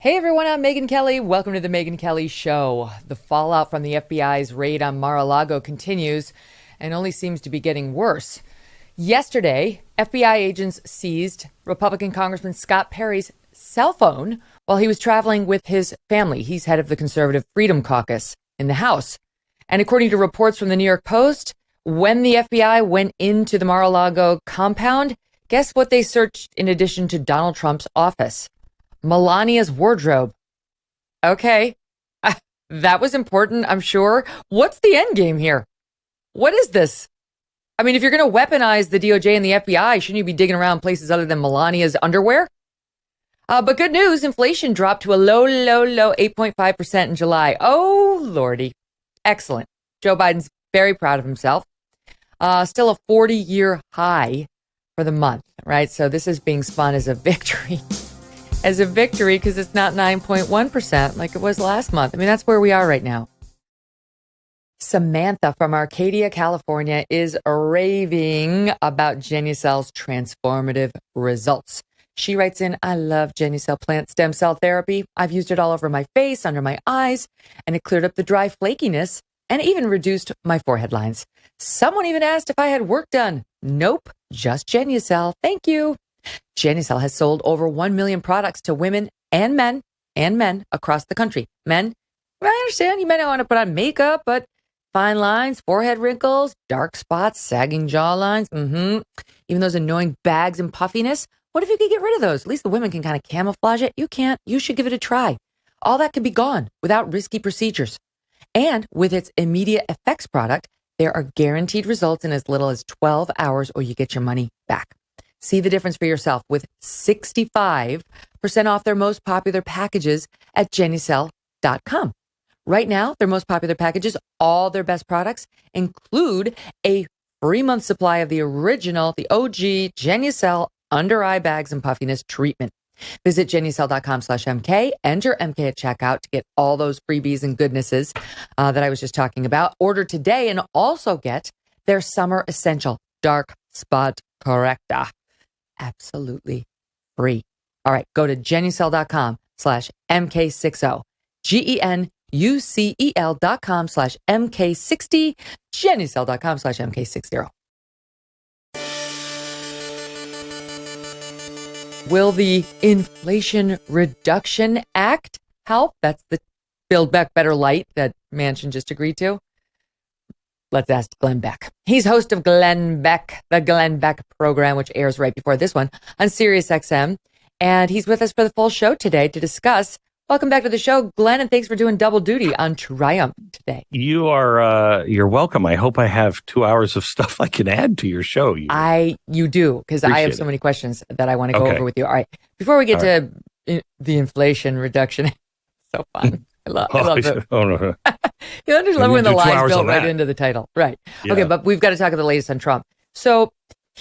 Hey everyone, I'm Megyn Kelly. Welcome to the Megyn Kelly Show. The fallout from the FBI's raid on Mar-a-Lago continues and only seems to be getting worse. Yesterday, FBI agents seized Republican Congressman Scott Perry's cell phone while he was traveling with his family. He's head of the Conservative Freedom Caucus in the House. And according to reports from the New York Post, when the FBI went into the Mar-a-Lago compound, guess what they searched in addition to Donald Trump's office? Melania's wardrobe. Okay, that was important, I'm sure. What's the end game here? What is this? I mean, if you're going to weaponize the DOJ and the FBI, shouldn't you be digging around places other than Melania's underwear? But good news, inflation dropped to a low 8.5% in July. Oh, Lordy. Excellent. Joe Biden's very proud of himself. Still a 40-year high for the month, right? So this is being spun as a victory. As a victory because it's not 9.1% like it was last month. I mean, that's where we are right now. Samantha from Arcadia, California is raving about Genucel's transformative results. She writes in, I love Genucel plant stem cell therapy. I've used it all over my face, under my eyes, and it cleared up the dry flakiness and even reduced my forehead lines. Someone even asked if I had work done. Nope, just Genucel. Thank you. Genucel has sold over 1 million products to women and men across the country. Men, I understand you may not want to put on makeup, but fine lines, forehead wrinkles, dark spots, sagging jawlines, even those annoying bags and puffiness. What if you could get rid of those? At least the women can kind of camouflage it. You can't. You should give it a try. All that could be gone without risky procedures. And with its immediate effects product, there are guaranteed results in as little as 12 hours or you get your money back. See the difference for yourself with 65% off their most popular packages at Genucel.com. Right now, their most popular packages, all their best products, include a free month supply of the original, the OG Genucel under eye bags and puffiness treatment. Visit Genucel.com/MK, enter MK at checkout to get all those freebies and goodnesses that I was just talking about. Order today and also get their summer essential dark spot corrector. Absolutely free. All right, go to Genucel.com/MK60. GENUCEL.com/MK60. Genucel.com/MK60. Will the Inflation Reduction Act help? That's the Build Back Better Light that Manchin just agreed to. Let's ask Glenn Beck. He's host of Glenn Beck, the Glenn Beck Program, which airs right before this one on Sirius XM. And he's with us for the full show today to discuss. Welcome back to the show, Glenn, and thanks for doing double duty on Triumph today. You're welcome. I hope I have 2 hours of stuff I can add to your show. You do, because I have so many questions that I want to go over with you. All right. Before we get to the Inflation Reduction, so fun. I love it. Oh, no. You love when the lies built right into the title. Right. Yeah. Okay, but we've got to talk about the latest on Trump. So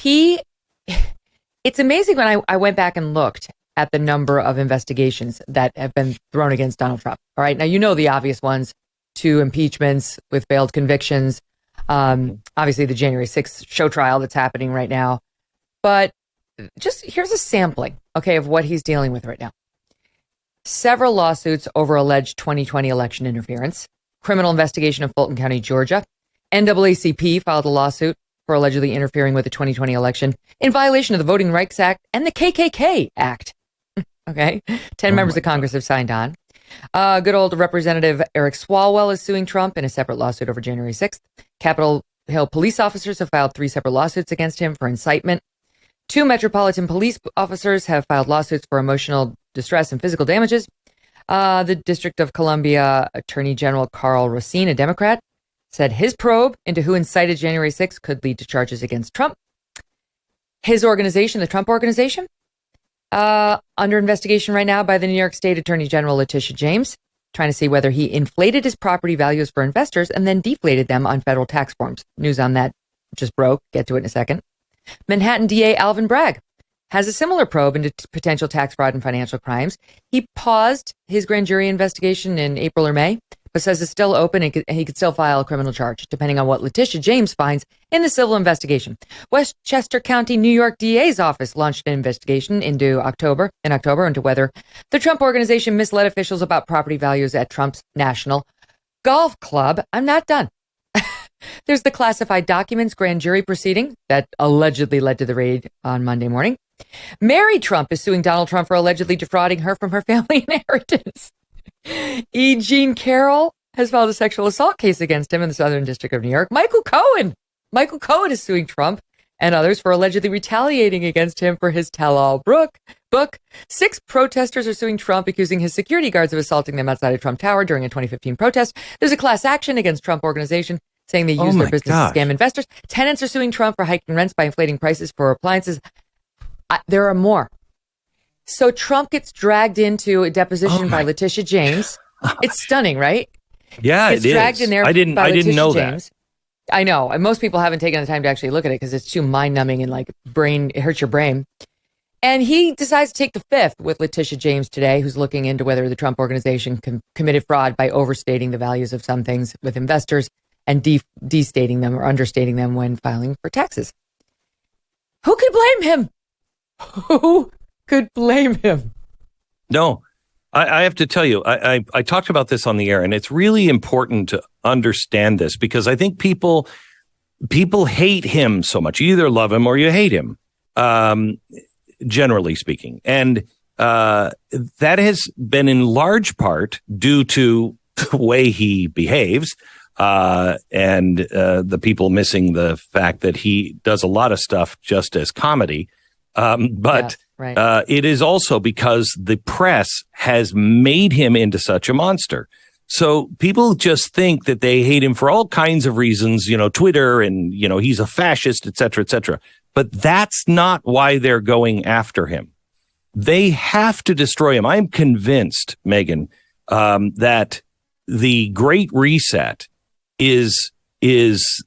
it's amazing when I went back and looked at the number of investigations that have been thrown against Donald Trump. All right. Now, you know the obvious ones, 2 impeachments with failed convictions. Obviously, the January 6th show trial that's happening right now. But just here's a sampling, okay, of what he's dealing with right now. Several lawsuits over alleged 2020 election interference, criminal investigation of Fulton County, Georgia. NAACP filed a lawsuit for allegedly interfering with the 2020 election in violation of the Voting Rights Act and the KKK Act. Okay. 10 members of Congress have signed on. Good old Representative Eric Swalwell is suing Trump in a separate lawsuit over January 6th. Capitol Hill police officers have filed 3 separate lawsuits against him for incitement. 2 Metropolitan Police officers have filed lawsuits for emotional distress and physical damages. The District of Columbia Attorney General Carl Racine, a Democrat, said his probe into who incited January 6th could lead to charges against Trump. His organization, the Trump Organization, under investigation right now by the New York State Attorney General Letitia James, trying to see whether he inflated his property values for investors and then deflated them on federal tax forms. News on that just broke. Get to it in a second. Manhattan DA Alvin Bragg has a similar probe into potential tax fraud and financial crimes. He paused his grand jury investigation in April or May, says is still open and he could still file a criminal charge, depending on what Letitia James finds in the civil investigation. Westchester County, New York DA's office launched an investigation in October into whether the Trump organization misled officials about property values at Trump's National Golf Club. I'm not done. There's the classified documents grand jury proceeding that allegedly led to the raid on Monday morning. Mary Trump is suing Donald Trump for allegedly defrauding her from her family inheritance. E. Jean Carroll has filed a sexual assault case against him in the Southern District of New York. Michael Cohen is suing Trump and others for allegedly retaliating against him for his tell-all book. 6 protesters are suing Trump, accusing his security guards of assaulting them outside of Trump Tower during a 2015 protest. There's a class action against Trump organization saying they use their business to scam investors. Tenants are suing Trump for hiking rents by inflating prices for appliances. There are more. So Trump gets dragged into a deposition by Letitia James. It's stunning, right? Yeah, it's it dragged is. in there. I didn't know James. That. I know. And most people haven't taken the time to actually look at it because it's too mind-numbing and it hurts your brain. And he decides to take the fifth with Letitia James today, who's looking into whether the Trump organization committed fraud by overstating the values of some things with investors and destating them or understating them when filing for taxes. Who could blame him? Who could blame him? No, I have to tell you, I talked about this on the air, and it's really important to understand this because I think people hate him so much. You either love him or you hate him, generally speaking. And that has been in large part due to the way he behaves and the people missing the fact that he does a lot of stuff just as comedy. But it is also because the press has made him into such a monster. So people just think that they hate him for all kinds of reasons, Twitter and, he's a fascist, et cetera, et cetera. But that's not why they're going after him. They have to destroy him. I'm convinced, Megyn, that the Great Reset is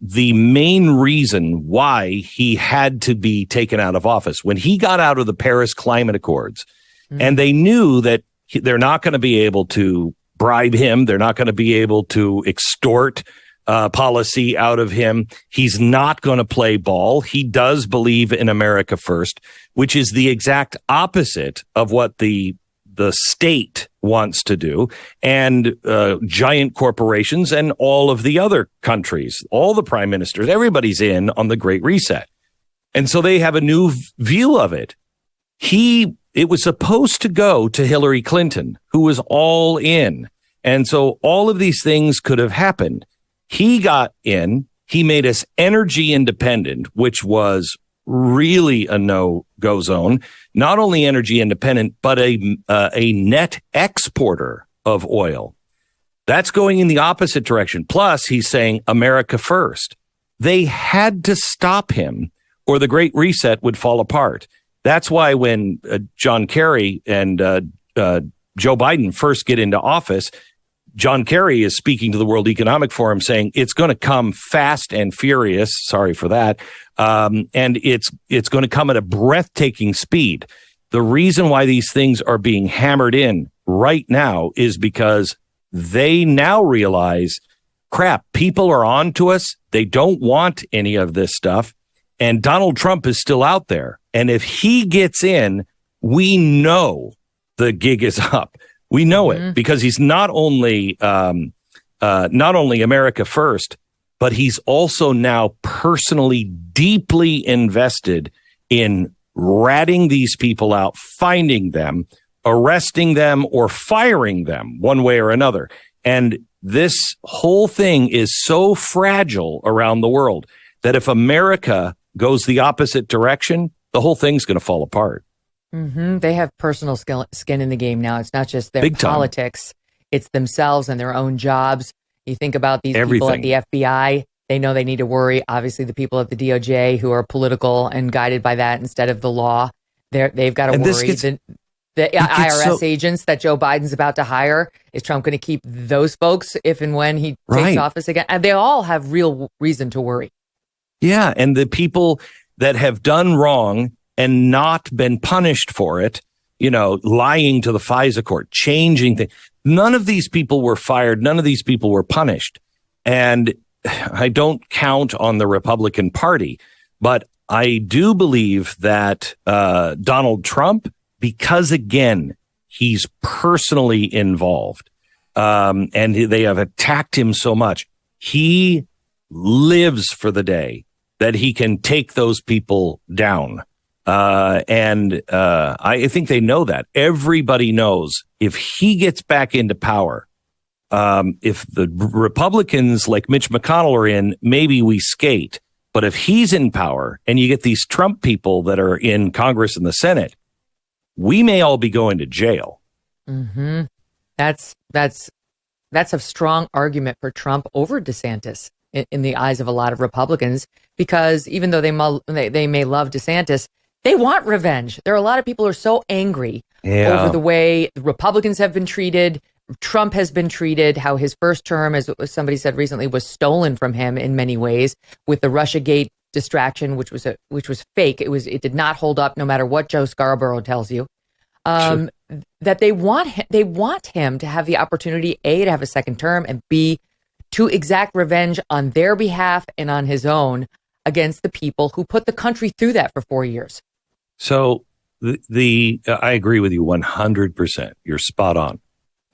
the main reason why he had to be taken out of office. When he got out of the Paris Climate Accords, and they knew that they're not going to be able to bribe him, they're not going to be able to extort policy out of him. He's not going to play ball. He does believe in America first, which is the exact opposite of what the state wants to do, and giant corporations and all of the other countries, all the prime ministers, everybody's in on the Great Reset. And so they have a new view of it. It was supposed to go to Hillary Clinton, who was all in. And so all of these things could have happened. He got in. He made us energy independent, which was really a no-go zone. Not only energy independent, but a net exporter of oil. That's going in the opposite direction. Plus, he's saying America first. They had to stop him or the Great Reset would fall apart. That's why when John Kerry and Joe Biden first get into office, John Kerry is speaking to the World Economic Forum saying it's going to come fast and furious. Sorry for that. And it's going to come at a breathtaking speed. The reason why these things are being hammered in right now is because they now realize, crap, people are on to us. They don't want any of this stuff. And Donald Trump is still out there. And if he gets in, we know the gig is up. We know it because he's not only America first, but he's also now personally deeply invested in ratting these people out, finding them, arresting them, or firing them one way or another. And this whole thing is so fragile around the world that if America goes the opposite direction, the whole thing's going to fall apart. They have personal skin in the game now. It's not just their politics. It's themselves and their own jobs. You think about these people at the FBI. They know they need to worry. Obviously, the people at the DOJ who are political and guided by that instead of the law, they've got to worry. The IRS agents that Joe Biden's about to hire, is Trump going to keep those folks if and when he takes office again? And they all have real reason to worry. Yeah, and the people that have done wrong and not been punished for it, lying to the FISA court, changing things. None of these people were fired. None of these people were punished. And I don't count on the Republican Party, but I do believe that Donald Trump, because again, he's personally involved, and they have attacked him so much, he lives for the day that he can take those people down. And I think they know that. Everybody knows if he gets back into power, if the Republicans like Mitch McConnell are in, maybe we skate. But if he's in power and you get these Trump people that are in Congress and the Senate, we may all be going to jail. Mm-hmm. That's a strong argument for Trump over DeSantis in the eyes of a lot of Republicans, because even though they may love DeSantis, they want revenge. There are a lot of people who are so angry over the way the Republicans have been treated, Trump has been treated, how his first term, as somebody said recently, was stolen from him in many ways with the Russiagate distraction, which was fake. It did not hold up, no matter what Joe Scarborough tells you. Sure. That they want him to have the opportunity, A, to have a second term, and B, to exact revenge on their behalf and on his own against the people who put the country through that for 4 years. So I agree with you 100%. You're spot on.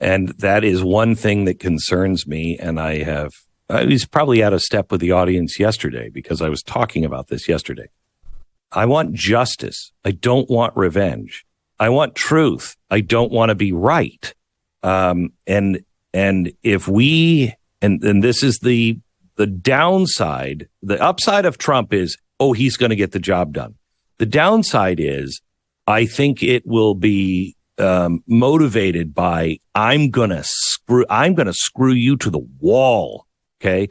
And that is one thing that concerns me. And I was probably out of step with the audience yesterday because I was talking about this yesterday. I want justice. I don't want revenge. I want truth. I don't want to be right. And if we, and this is the downside, the upside of Trump is, he's going to get the job done. The downside is, I think it will be motivated by, I'm going to screw you to the wall. Okay.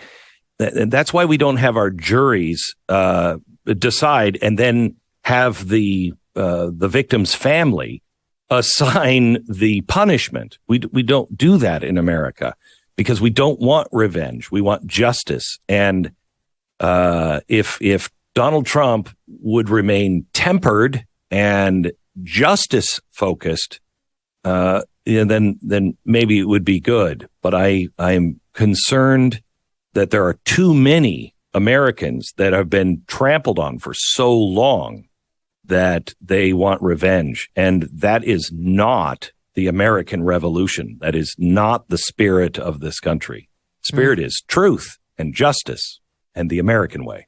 And that's why we don't have our juries decide and then have the victim's family assign the punishment. We don't do that in America because we don't want revenge. We want justice. And if Donald Trump would remain tempered and justice focused, then maybe it would be good. But I am concerned that there are too many Americans that have been trampled on for so long that they want revenge. And that is not the American Revolution. That is not the spirit of this country. Spirit is truth and justice and the American way.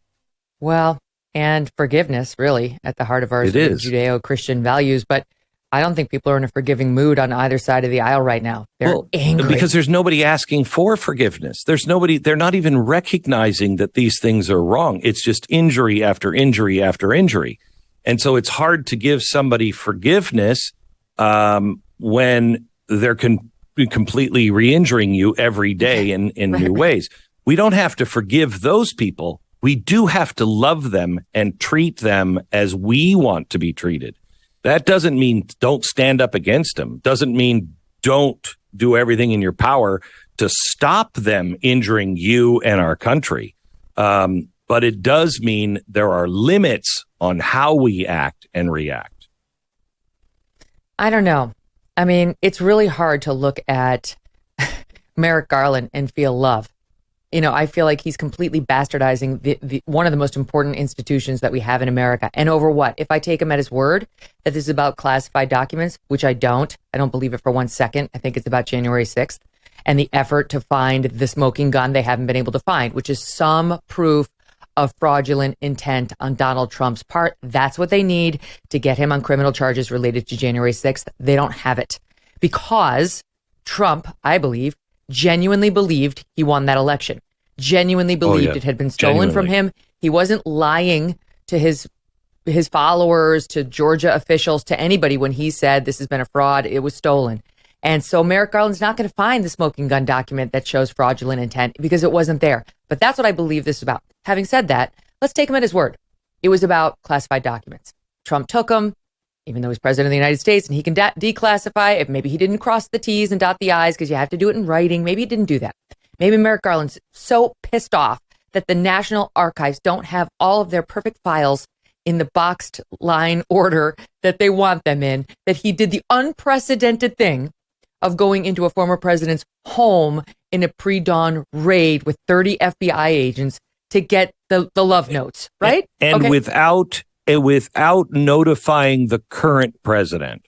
Well, and forgiveness, really, at the heart of our Judeo-Christian values. But I don't think people are in a forgiving mood on either side of the aisle right now. They're angry. Because there's nobody asking for forgiveness. They're not even recognizing that these things are wrong. It's just injury after injury after injury. And so it's hard to give somebody forgiveness when they're completely re-injuring you every day in new ways. We don't have to forgive those people. We do have to love them and treat them as we want to be treated. That doesn't mean don't stand up against them. Doesn't mean don't do everything in your power to stop them injuring you and our country. But it does mean there are limits on how we act and react. I don't know. I mean, it's really hard to look at Merrick Garland and feel love. I feel like he's completely bastardizing the one of the most important institutions that we have in America. And over what? If I take him at his word that this is about classified documents, which I don't believe it for 1 second. I think it's about January 6th and the effort to find the smoking gun they haven't been able to find, which is some proof of fraudulent intent on Donald Trump's part. That's what they need to get him on criminal charges related to January 6th. They don't have it because Trump, I believe, genuinely believed he won that election, genuinely believed it had been stolen from him. He wasn't lying to his followers, to Georgia officials, to anybody when he said this has been a fraud, it was stolen. And so Merrick Garland's not going to find the smoking gun document that shows fraudulent intent because it wasn't there. But that's what I believe this is about. Having said that, let's take him at his word. It was about classified documents. Trump took them, even though he's president of the United States and he can declassify. If maybe he didn't cross the T's and dot the I's because you have to do it in writing. Maybe he didn't do that. Maybe Merrick Garland's so pissed off that the National Archives don't have all of their perfect files in the boxed line order that they want them in, that he did the unprecedented thing of going into a former president's home in a pre-dawn raid with 30 FBI agents to get the love notes, right? And without notifying the current president.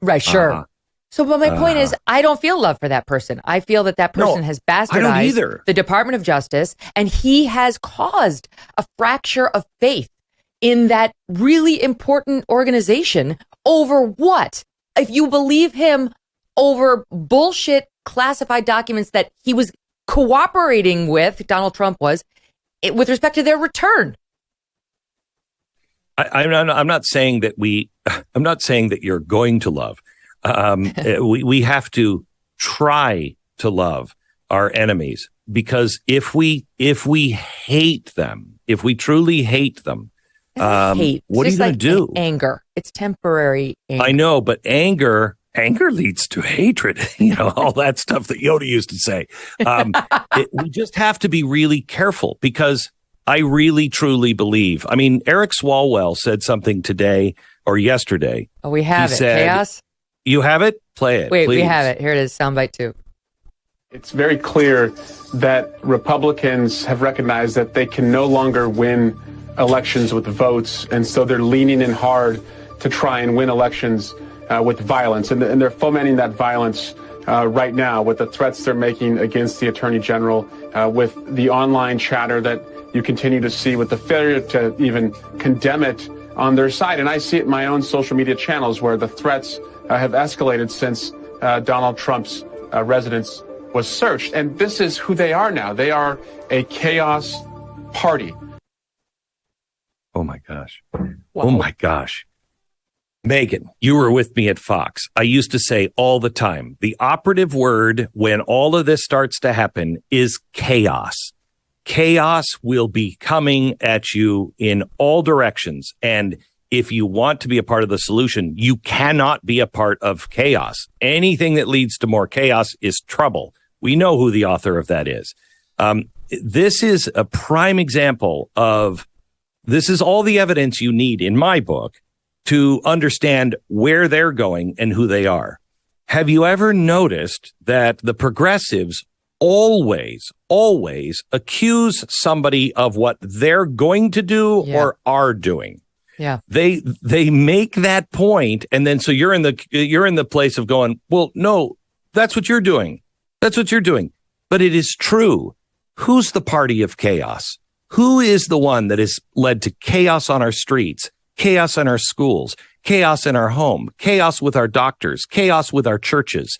Right, sure. So, but my point is, I don't feel love for that person. I feel that person has bastardized the Department of Justice, and he has caused a fracture of faith in that really important organization over what? If you believe him, over bullshit classified documents that he was cooperating with, Donald Trump was, with respect to their return. I'm not saying that I'm not saying that you're going to love. We have to try to love our enemies, because if we hate them, if we truly hate them, hate. What are you going to do? Anger. It's temporary anger. I know, but anger leads to hatred. All that stuff that Yoda used to say. We just have to be really careful, because I really, truly believe. I mean, Eric Swalwell said something today or yesterday. Oh, we have it. Chaos? You have it? Play it. Wait, please. We have it. Here it is. Soundbite 2. It's very clear that Republicans have recognized that they can no longer win elections with votes, and so they're leaning in hard to try and win elections with violence. And they're fomenting that violence right now with the threats they're making against the Attorney General, with the online chatter that you continue to see, with the failure to even condemn it on their side. And I see it in my own social media channels, where the threats have escalated since Donald Trump's residence was searched. And this is who they are now. They are a chaos party. Oh, my gosh. Wow. Oh, my gosh. Megyn, you were with me at Fox. I used to say all the time, the operative word when all of this starts to happen is chaos. Chaos will be coming at you in all directions. And if you want to be a part of the solution, you cannot be a part of chaos. Anything that leads to more chaos is trouble. We know who the author of that is. This is a prime example of, this is all the evidence you need in my book to understand where they're going and who they are. Have you ever noticed that the progressives always accuse somebody of what they're going to do or are doing? Yeah. They make that point, and then so you're in the place of going, well, no, that's what you're doing. That's what you're doing. But it is true. Who's the party of chaos? Who is the one that has led to chaos on our streets, chaos in our schools, chaos in our home, chaos with our doctors, chaos with our churches,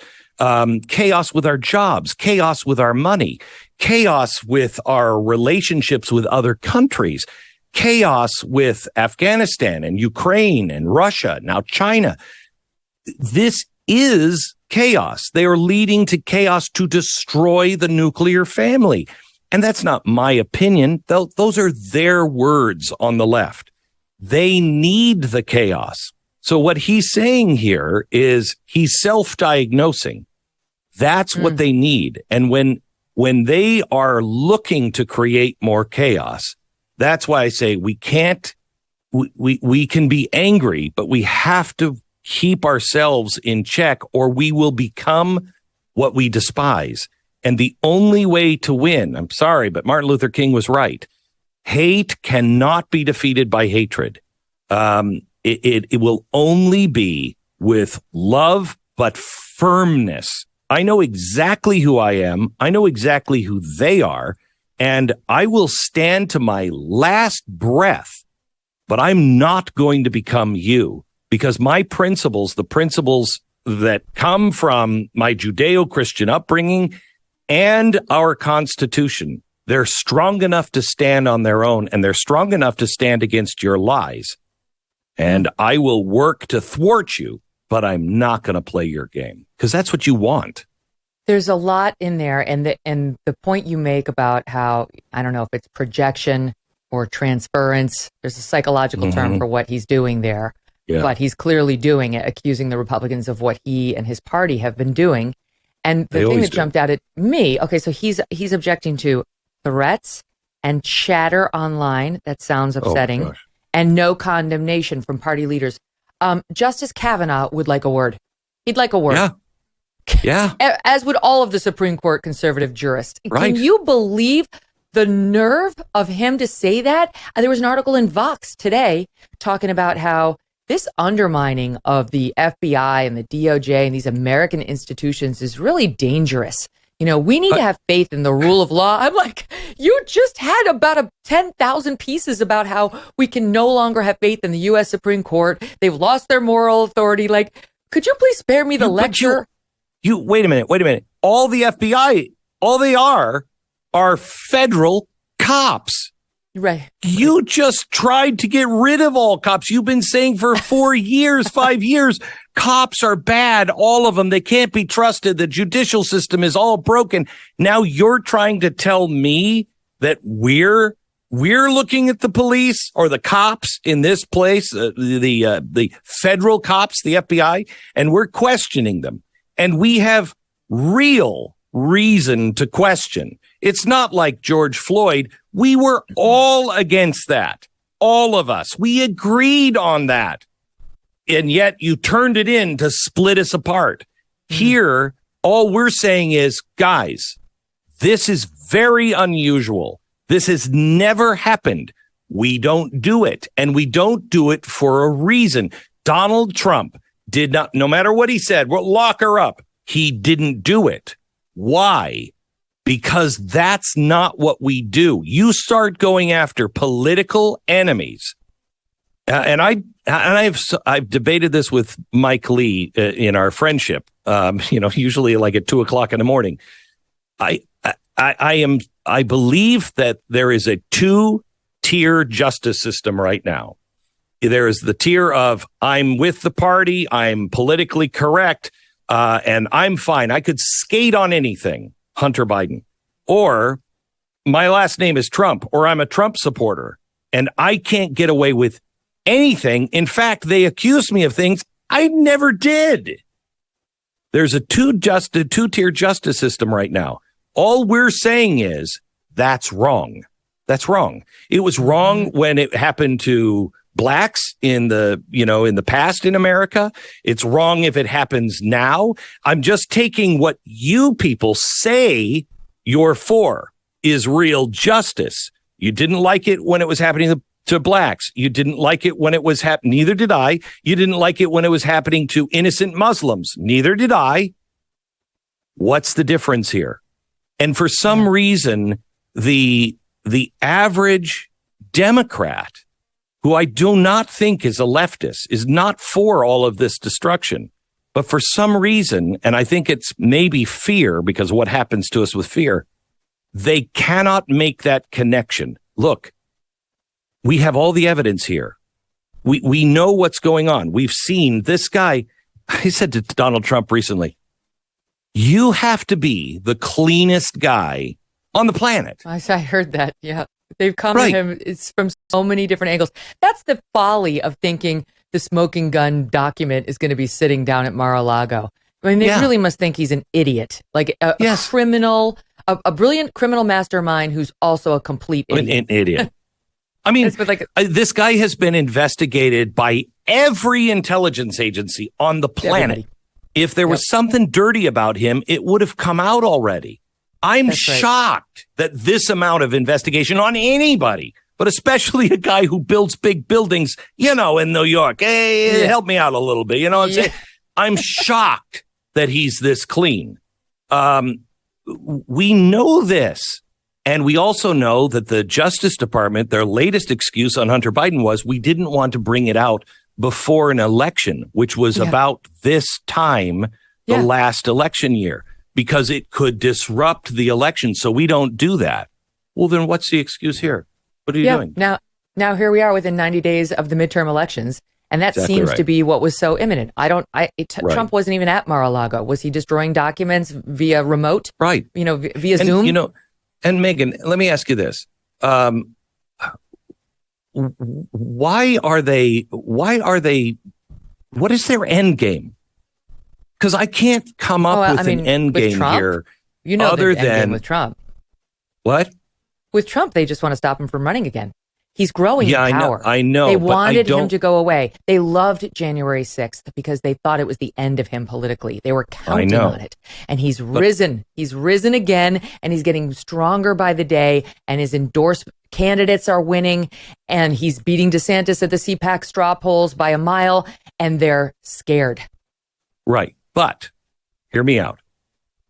chaos with our jobs, chaos with our money, chaos with our relationships with other countries, chaos with Afghanistan and Ukraine and Russia, now China. This is chaos. They are leading to chaos to destroy the nuclear family. And that's not my opinion. Those are their words on the left. They need the chaos. So what he's saying here is he's self-diagnosing. That's what they need. And when they are looking to create more chaos, that's why I say we can be angry, but we have to keep ourselves in check, or we will become what we despise. And the only way to win, I'm sorry, but Martin Luther King was right. Hate cannot be defeated by hatred. It will only be with love, but firmness. I know exactly who I am. I know exactly who they are. And I will stand to my last breath, but I'm not going to become you, because my principles, the principles that come from my Judeo-Christian upbringing and our Constitution, they're strong enough to stand on their own, and they're strong enough to stand against your lies. And I will work to thwart you, but I'm not going to play your game, because that's what you want. There's a lot in there, and the point you make about how, I don't know if it's projection or transference, there's a psychological term for what he's doing there, but he's clearly doing it, accusing the Republicans of what he and his party have been doing. And the thing that jumped out at me, okay, so he's objecting to threats and chatter online. That sounds upsetting. and no condemnation from party leaders. Justice Kavanaugh would like a word. He'd like a word. Yeah. Yeah. As would all of the Supreme Court conservative jurists. Right. Can you believe the nerve of him to say that? There was an article in Vox today talking about how this undermining of the FBI and the DOJ and these American institutions is really dangerous. You know, we need to have faith in the rule of law. I'm like, you just had about 10,000 pieces about how we can no longer have faith in the U.S. Supreme Court. They've lost their moral authority. Like, could you please spare me the lecture? You wait a minute. All the FBI, all they are federal cops. Right. You just tried to get rid of all cops. You've been saying for 4 years, 5 years, cops are bad. All of them. They can't be trusted. The judicial system is all broken. Now you're trying to tell me that we're looking at the police or the cops in this place, the federal cops, the FBI, and we're questioning them. And we have real reason to question. It's not like George Floyd. We were all against that. All of us. We agreed on that. And yet you turned it in to split us apart. Here, all we're saying is, guys, this is very unusual. This has never happened. We don't do it. And we don't do it for a reason. Donald Trump did not, no matter what he said, we'll lock her up. He didn't do it. Why? Because that's not what we do. You start going after political enemies. I've debated this with Mike Lee in our friendship, usually like at 2:00 in the morning. I believe that there is a 2-tier justice system right now. There is the tier of I'm with the party, I'm politically correct, and I'm fine. I could skate on anything, Hunter Biden, or my last name is Trump, or I'm a Trump supporter, and I can't get away with anything. In fact, they accuse me of things I never did. There's a 2-tier justice system right now. All we're saying is that's wrong. That's wrong. It was wrong when it happened to blacks in the past in America. It's wrong if it happens now. I'm just taking what you people say you're for is real justice. You didn't like it when it was happening to blacks. You didn't like it when it was happening. Neither did I. You didn't like it when it was happening to innocent Muslims. Neither did I. What's the difference here? And for some reason, the average Democrat, who I do not think is a leftist, is not for all of this destruction. But for some reason, and I think it's maybe fear, because of what happens to us with fear, they cannot make that connection. Look, we have all the evidence here. We know what's going on. We've seen this guy. I said to Donald Trump recently, you have to be the cleanest guy on the planet. I heard that. Yeah. They've come to him. It's from so many different angles. That's the folly of thinking the smoking gun document is going to be sitting down at Mar-a-Lago. I mean, they really must think he's an idiot, like a criminal, a brilliant criminal mastermind who's also a complete idiot. An idiot. I mean, this guy has been investigated by every intelligence agency on the planet. Everybody. If there was something dirty about him, it would have come out already. I'm shocked that this amount of investigation on anybody, but especially a guy who builds big buildings, in New York. Hey, help me out a little bit. I'm shocked that he's this clean. We know this. And we also know that the Justice Department, their latest excuse on Hunter Biden was we didn't want to bring it out before an election, which was about this time, the last election year, because it could disrupt the election. So we don't do that. Well, then what's the excuse here? What are you doing? Now here we are within 90 days of the midterm elections. And that seems to be what was so imminent. Trump wasn't even at Mar-a-Lago. Was he destroying documents via remote? Right. Via Zoom? And Megyn, let me ask you this. Why are they, what is their end game? Because I can't come up with an end game here. Other than with Trump. What? With Trump, they just want to stop him from running again. He's growing in power. I know. They wanted him to go away. They loved January 6th because they thought it was the end of him politically. They were counting on it. And he's risen. He's risen again, and he's getting stronger by the day, and his endorsed candidates are winning, and he's beating DeSantis at the CPAC straw polls by a mile, and they're scared. Right. But hear me out.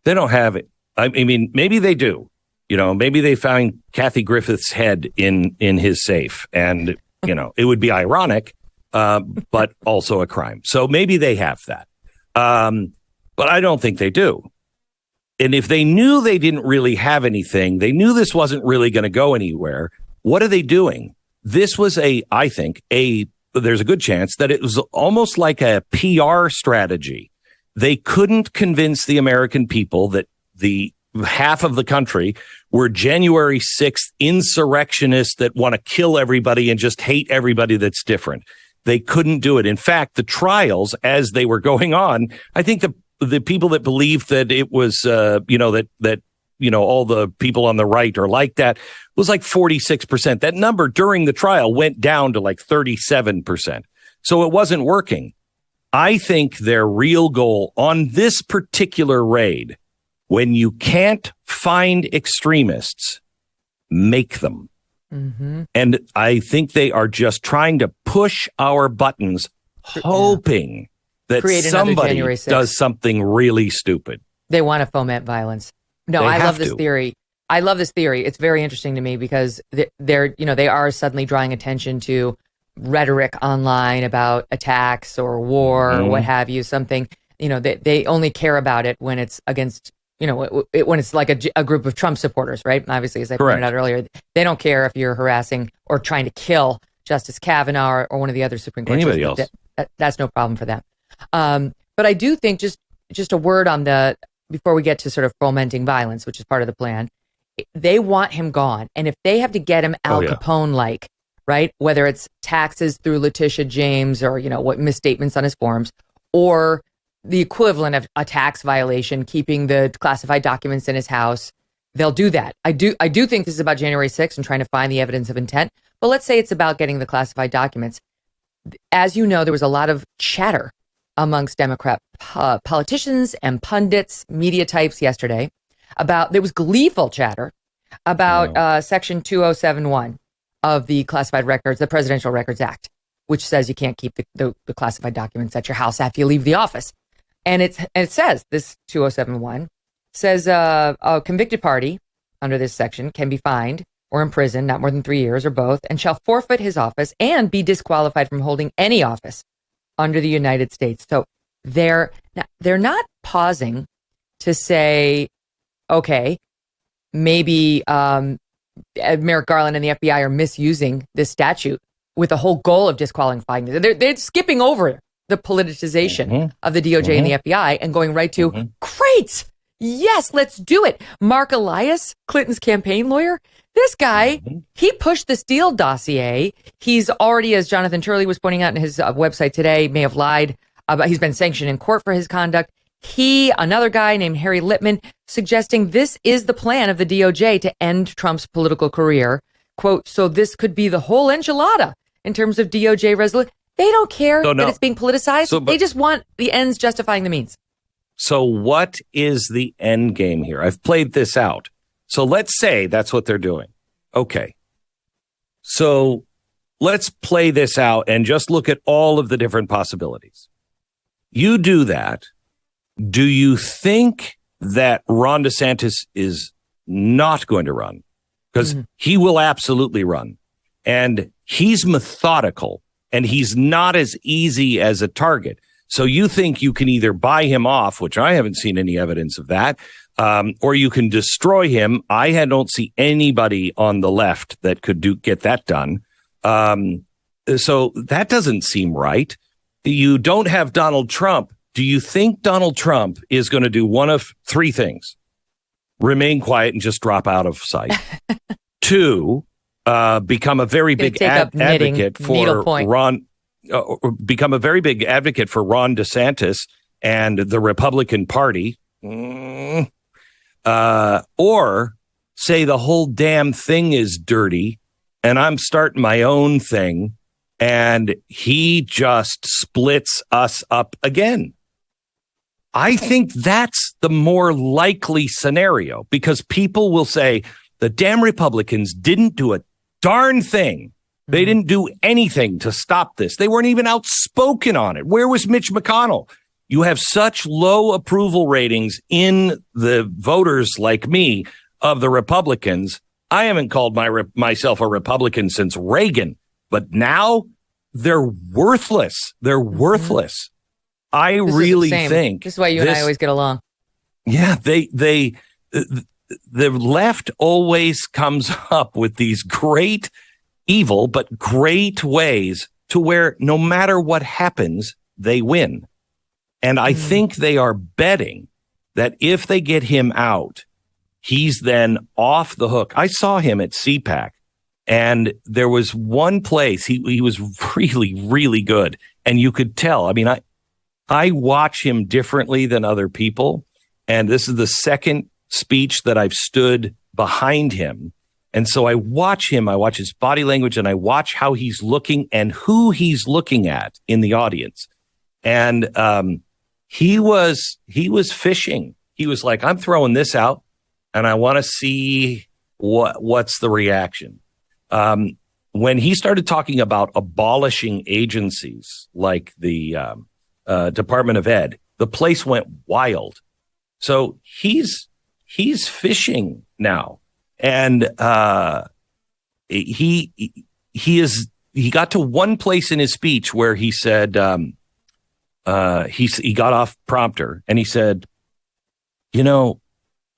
They don't have it. I mean, maybe they do. Maybe they found Kathy Griffith's head in his safe, and, it would be ironic, but also a crime. So maybe they have that. But I don't think they do. And if they knew they didn't really have anything, they knew this wasn't really going to go anywhere. What are they doing? This was I think there's a good chance that it was almost like a PR strategy. They couldn't convince the American people that the half of the country were January 6th insurrectionists that want to kill everybody and just hate everybody that's different. They couldn't do it. In fact, the trials as they were going on, I think the people that believed that it was, all the people on the right are like that was like 46%. That number during the trial went down to like 37%. So it wasn't working. I think their real goal on this particular raid, when you can't find extremists, make them. Mm-hmm. And I think they are just trying to push our buttons, hoping that somebody does something really stupid. They want to foment violence. No, I love this theory. I love this theory. It's very interesting to me because they are suddenly drawing attention to rhetoric online about attacks or war or what have you. Something, they only care about it when it's against, when it's like a group of Trump supporters, right? Obviously, as I pointed out earlier, they don't care if you're harassing or trying to kill Justice Kavanaugh or one of the other Supreme Court anybody else. That's no problem for them. But I do think just a word on before we get to sort of fomenting violence, which is part of the plan, they want him gone. And if they have to get him Al Capone-like, right, whether it's taxes through Letitia James or, what misstatements on his forms, or the equivalent of a tax violation, keeping the classified documents in his house, they'll do that. I do think this is about January 6th and trying to find the evidence of intent. But let's say it's about getting the classified documents. As you know, there was a lot of chatter amongst Democrat politicians and pundits, media types yesterday there was gleeful chatter about Section 2071 of the Classified Records, the Presidential Records Act, which says you can't keep the classified documents at your house after you leave the office. And it says, this 2071 says a convicted party under this section can be fined or imprisoned not more than 3 years or both, and shall forfeit his office and be disqualified from holding any office under the United States. So they're not pausing to say, okay, maybe Merrick Garland and the FBI are misusing this statute with the whole goal of disqualifying them. They're skipping over the politicization of the DOJ and the FBI and going right to, great, yes, let's do it. Mark Elias, Clinton's campaign lawyer, this guy, he pushed the Steele dossier. He's already, as Jonathan Turley was pointing out in his website today, may have lied about, he's been sanctioned in court for his conduct. Another guy named Harry Littman, suggesting this is the plan of the DOJ to end Trump's political career. Quote, so this could be the whole enchilada in terms of DOJ resolution. They don't care that it's being politicized. They just want the ends justifying the means. So what is the end game here? I've played this out. So let's say that's what they're doing. Okay. So let's play this out and just look at all of the different possibilities. You do that. Do you think that Ron DeSantis is not going to run? Because he will absolutely run. And he's methodical and he's not as easy as a target. So you think you can either buy him off, which I haven't seen any evidence of that, or you can destroy him. I don't see anybody on the left that could get that done. So that doesn't seem right. You don't have Donald Trump. Do you think Donald Trump is going to do one of three things? Remain quiet and just drop out of sight. Two, become a very big advocate for Ron. Become a very big advocate for Ron DeSantis and the Republican Party, or say the whole damn thing is dirty and I'm starting my own thing, and he just splits us up again. I think that's the more likely scenario, because people will say the damn Republicans didn't do a darn thing. They didn't do anything to stop this. They weren't even outspoken on it. Where was Mitch McConnell? You have such low approval ratings in the voters like me of the Republicans. I haven't called myself a Republican since Reagan, but now they're worthless. They're worthless. I really think this is why you and I always get along. Yeah, the left always comes up with these great, evil, but great ways to where no matter what happens, they win. And I think they are betting that if they get him out, he's then off the hook. I saw him at CPAC, and there was one place he was really, really good. And you could tell. I mean, I watch him differently than other people. And this is the second speech that I've stood behind him. And so I watch him, I watch his body language, and I watch how he's looking and who he's looking at in the audience. And he was fishing. He was like, I'm throwing this out, and I want to see what's the reaction. When he started talking about abolishing agencies like the Department of Ed, the place went wild. So he's fishing now. And he got to one place in his speech where he said, he got off prompter, and he said, you know,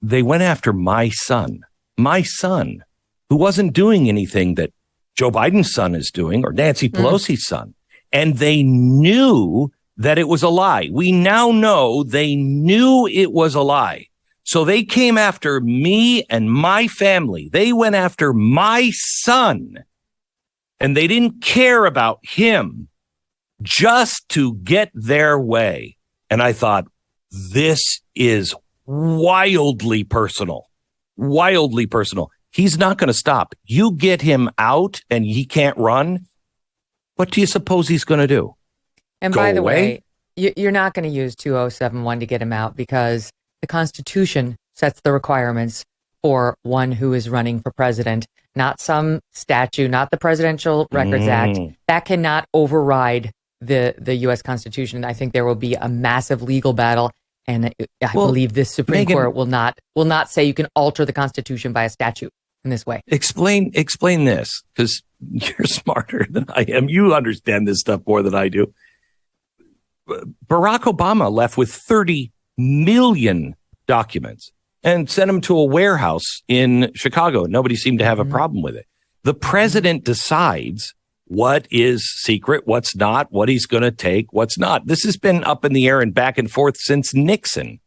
they went after my son, who wasn't doing anything that Joe Biden's son is doing or Nancy Pelosi's son. And they knew that it was a lie. We now know they knew it was a lie. So they came after me and my family. They went after my son, and they didn't care about him just to get their way. And I thought, this is wildly personal, wildly personal. He's not going to stop. You get him out and he can't run. What do you suppose he's going to do? And by the way, you're not going to use 2071 to get him out, because the Constitution sets the requirements for one who is running for president, not some statute, not the Presidential Records Act. That cannot override the U.S. Constitution. I think there will be a massive legal battle, and I believe this Supreme Court will not say you can alter the Constitution by a statute in this way. Explain this, because you're smarter than I am. You understand this stuff more than I do. Barack Obama left with 30 million documents and sent them to a warehouse in Chicago. Nobody seemed to have a problem with it. The president decides what is secret, what's not, what he's going to take, what's not. This has been up in the air and back and forth since Nixon.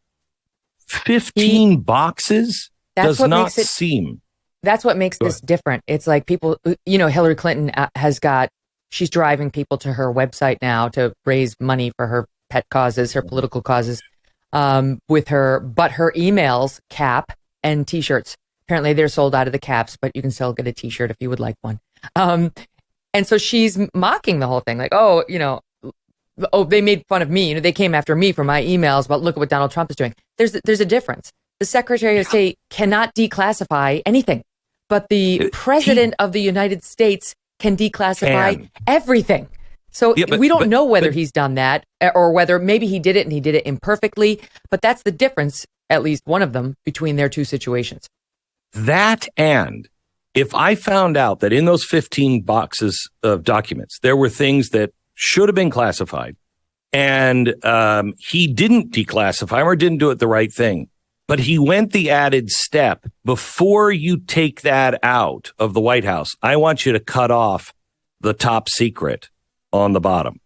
15 boxes does not seem. That's what makes this different. It's like people, Hillary Clinton she's driving people to her website now to raise money for her pet causes, her political causes, with her emails, cap, and T-shirts. Apparently they're sold out of the caps, but you can still get a T-shirt if you would like one. And so she's mocking the whole thing, like, they made fun of me. They came after me for my emails, but look at what Donald Trump is doing. There's a difference. The Secretary of State cannot declassify anything, but the President of the United States can declassify everything. So we don't know whether he's done that, or whether maybe he did it and he did it imperfectly. But that's the difference, at least one of them, between their two situations. That, and if I found out that in those 15 boxes of documents, there were things that should have been classified, and he didn't declassify them or didn't do it the right thing, but he went the added step. Before you take that out of the White House, I want you to cut off the top secret on the bottom.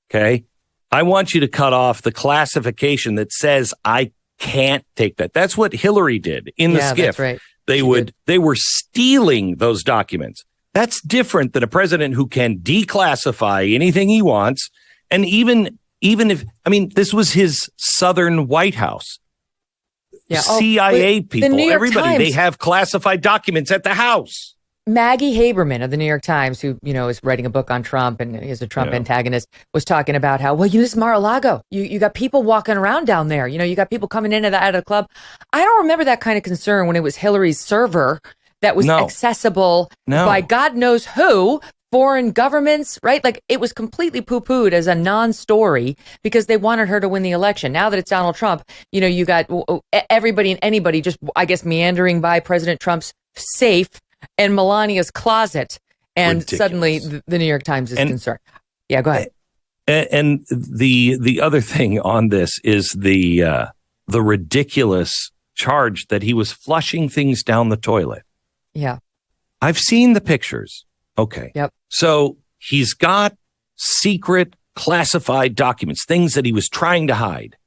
Okay. I want you to cut off the classification that says I can't take that. That's what Hillary did in the SCIF. That's right. They were stealing those documents. That's different than a president who can declassify anything he wants. And even if, this was his Southern White House. Yeah. CIA people, everybody, they have classified documents at the house. Maggie Haberman of the New York Times, who, is writing a book on Trump and is a Trump antagonist, was talking about how, this is Mar-a-Lago. You got people walking around down there. You got people coming in and out of the club. I don't remember that kind of concern when it was Hillary's server that was accessible by God knows who, foreign governments, right? Like, it was completely poo-pooed as a non-story because they wanted her to win the election. Now that it's Donald Trump, you got everybody and anybody just, I guess, meandering by President Trump's safe and Melania's closet, and ridiculous. Suddenly the New York Times is concerned. Yeah, go ahead. And the other thing on this is the ridiculous charge that he was flushing things down the toilet. Yeah, I've seen the pictures. Okay. Yep. So he's got secret classified documents, things that he was trying to hide,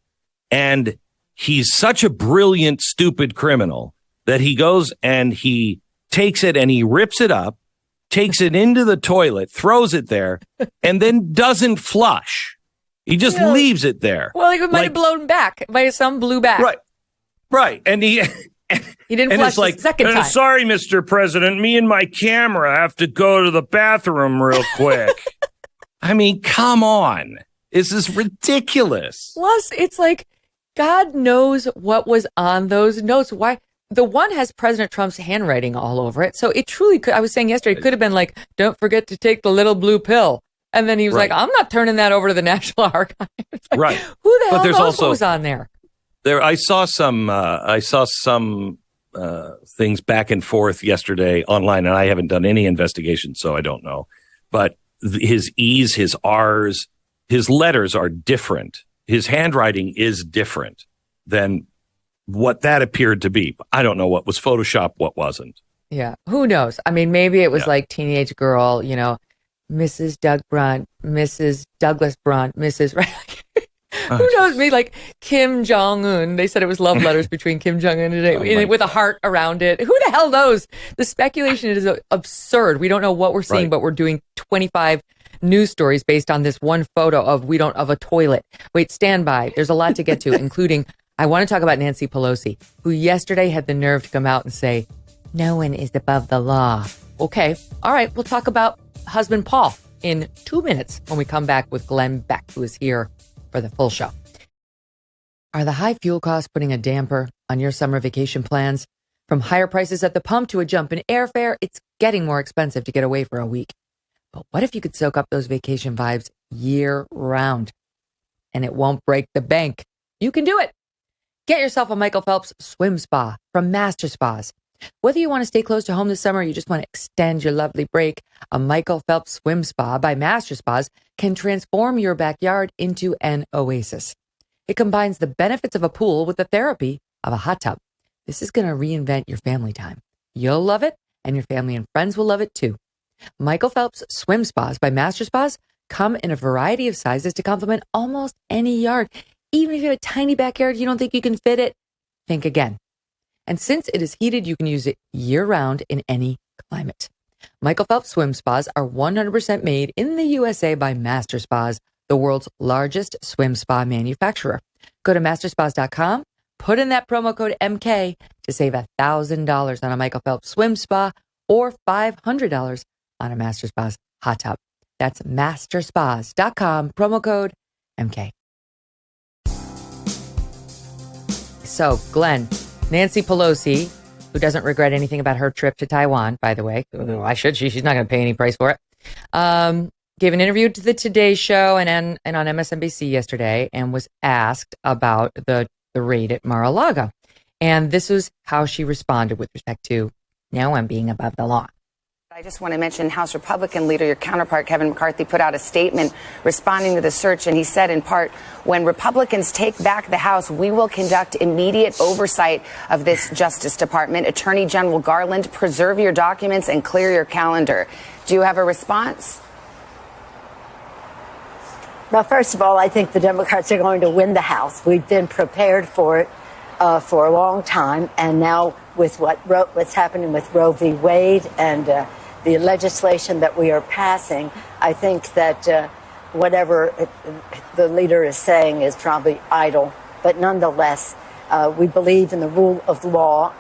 and he's such a brilliant, stupid criminal that he goes and he takes it and he rips it up, takes it into the toilet, throws it there, and then doesn't flush. He just leaves it there. Well, it might have blown back. Some blew back. Right. And he didn't flush the second time. Sorry, Mr. President, me and my camera have to go to the bathroom real quick. I mean, come on. This is ridiculous. Plus, it's like, God knows what was on those notes. Why? The one has President Trump's handwriting all over it. So it truly could, I was saying yesterday, it could have been like, don't forget to take the little blue pill. And then he was like, I'm not turning that over to the National Archives. Like, who the hell knows what was on there? I saw some things back and forth yesterday online, and I haven't done any investigation, so I don't know. But his E's, his R's, his letters are different. His handwriting is different than what that appeared to be. I don't know what was Photoshop, what wasn't. Yeah, who knows? I mean, maybe it was like teenage girl, Mrs. Doug Brunt, Mrs. Douglas Brunt, Mrs. Who knows? Me, like Kim Jong-un. They said it was love letters between Kim Jong-un today with a heart around it. Who the hell knows? The speculation is absurd. We don't know what we're seeing, but we're doing 25 news stories based on this one photo of a toilet. Wait, stand by. There's a lot to get to, including I want to talk about Nancy Pelosi, who yesterday had the nerve to come out and say, no one is above the law. Okay. All right. We'll talk about husband Paul in 2 minutes when we come back with Glenn Beck, who is here for the full show. Are the high fuel costs putting a damper on your summer vacation plans? From higher prices at the pump to a jump in airfare, it's getting more expensive to get away for a week. But what if you could soak up those vacation vibes year round? And it won't break the bank. You can do it. Get yourself a Michael Phelps swim spa from Master Spas. Whether you want to stay close to home this summer or you just want to extend your lovely break, a Michael Phelps swim spa by Master Spas can transform your backyard into an oasis. It combines the benefits of a pool with the therapy of a hot tub. This is going to reinvent your family time. You'll love it, and your family and friends will love it too. Michael Phelps swim spas by Master Spas come in a variety of sizes to complement almost any yard. Even if you have a tiny backyard, you don't think you can fit it, think again. And since it is heated, you can use it year-round in any climate. Michael Phelps swim spas are 100% made in the USA by Master Spas, the world's largest swim spa manufacturer. Go to masterspas.com, put in that promo code MK to save $1,000 on a Michael Phelps swim spa or $500 on a Master Spas hot tub. That's masterspas.com, promo code MK. So, Glenn, Nancy Pelosi, who doesn't regret anything about her trip to Taiwan, by the way. Why should she? She's not going to pay any price for it. Gave an interview to the Today Show and on MSNBC yesterday and was asked about the raid at Mar-a-Lago. And this is how she responded with respect to, now I'm being above the law. I just want to mention House Republican leader, your counterpart, Kevin McCarthy, put out a statement responding to the search. And he said, in part, when Republicans take back the House, we will conduct immediate oversight of this Justice Department. Attorney General Garland, preserve your documents and clear your calendar. Do you have a response? Well, first of all, I think the Democrats are going to win the House. We've been prepared for it for a long time. And now with what's happening with Roe v. Wade and the legislation that we are passing, I think that whatever the leader is saying is probably idle. But nonetheless, we believe in the rule of law,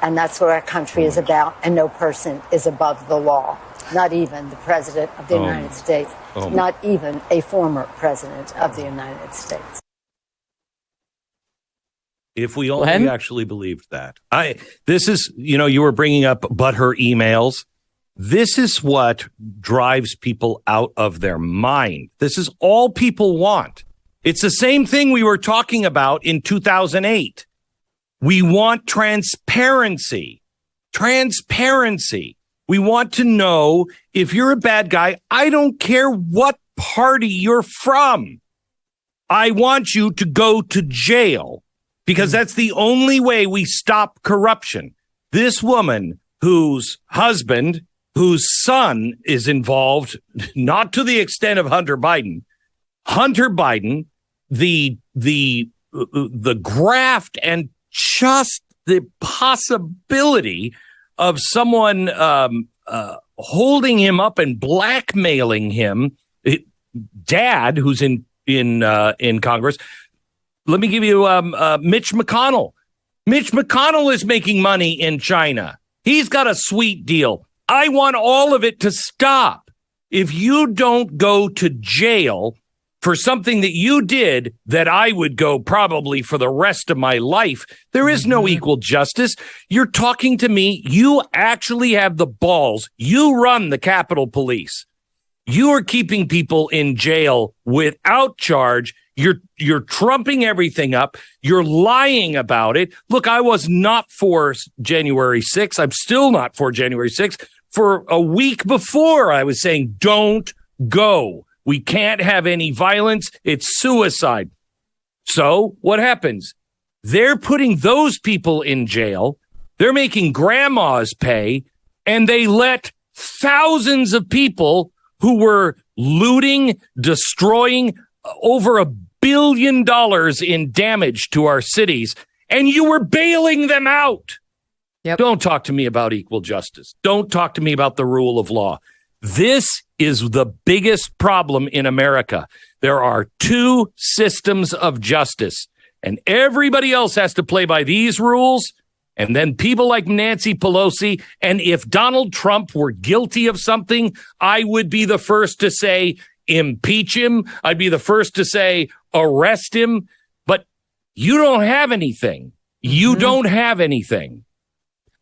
And that's what our country is about. And no person is above the law, not even the president of the United States, not even a former president of the United States. If we only actually believed that. This is, you were bringing up, but her emails. This is what drives people out of their mind. This is all people want. It's the same thing we were talking about in 2008. We want transparency. Transparency. We want to know if you're a bad guy. I don't care what party you're from. I want you to go to jail because that's the only way we stop corruption. This woman whose husband, whose son is involved, not to the extent of Hunter Biden, the graft and just the possibility of someone holding him up and blackmailing him, dad, who's in Congress. Let me give you Mitch McConnell. Mitch McConnell is making money in China. He's got a sweet deal. I want all of it to stop. If you don't go to jail for something that you did that I would go probably for the rest of my life, there is no equal justice. You're talking to me. You actually have the balls. You run the Capitol Police. You are keeping people in jail without charge. You're trumping everything up. You're lying about it. Look, I was not for January 6th. I'm still not for January 6th. For a week before, I was saying, don't go. We can't have any violence. It's suicide. So what happens? They're putting those people in jail. They're making grandmas pay, and they let thousands of people who were looting, destroying over $1 billion in damage to our cities, and you were bailing them out. Yep. Don't talk to me about equal justice. Don't talk to me about the rule of law. This is the biggest problem in America. There are two systems of justice, and everybody else has to play by these rules. And then people like Nancy Pelosi, and if Donald Trump were guilty of something, I would be the first to say, impeach him. I'd be the first to say, arrest him. But you don't have anything. You don't have anything.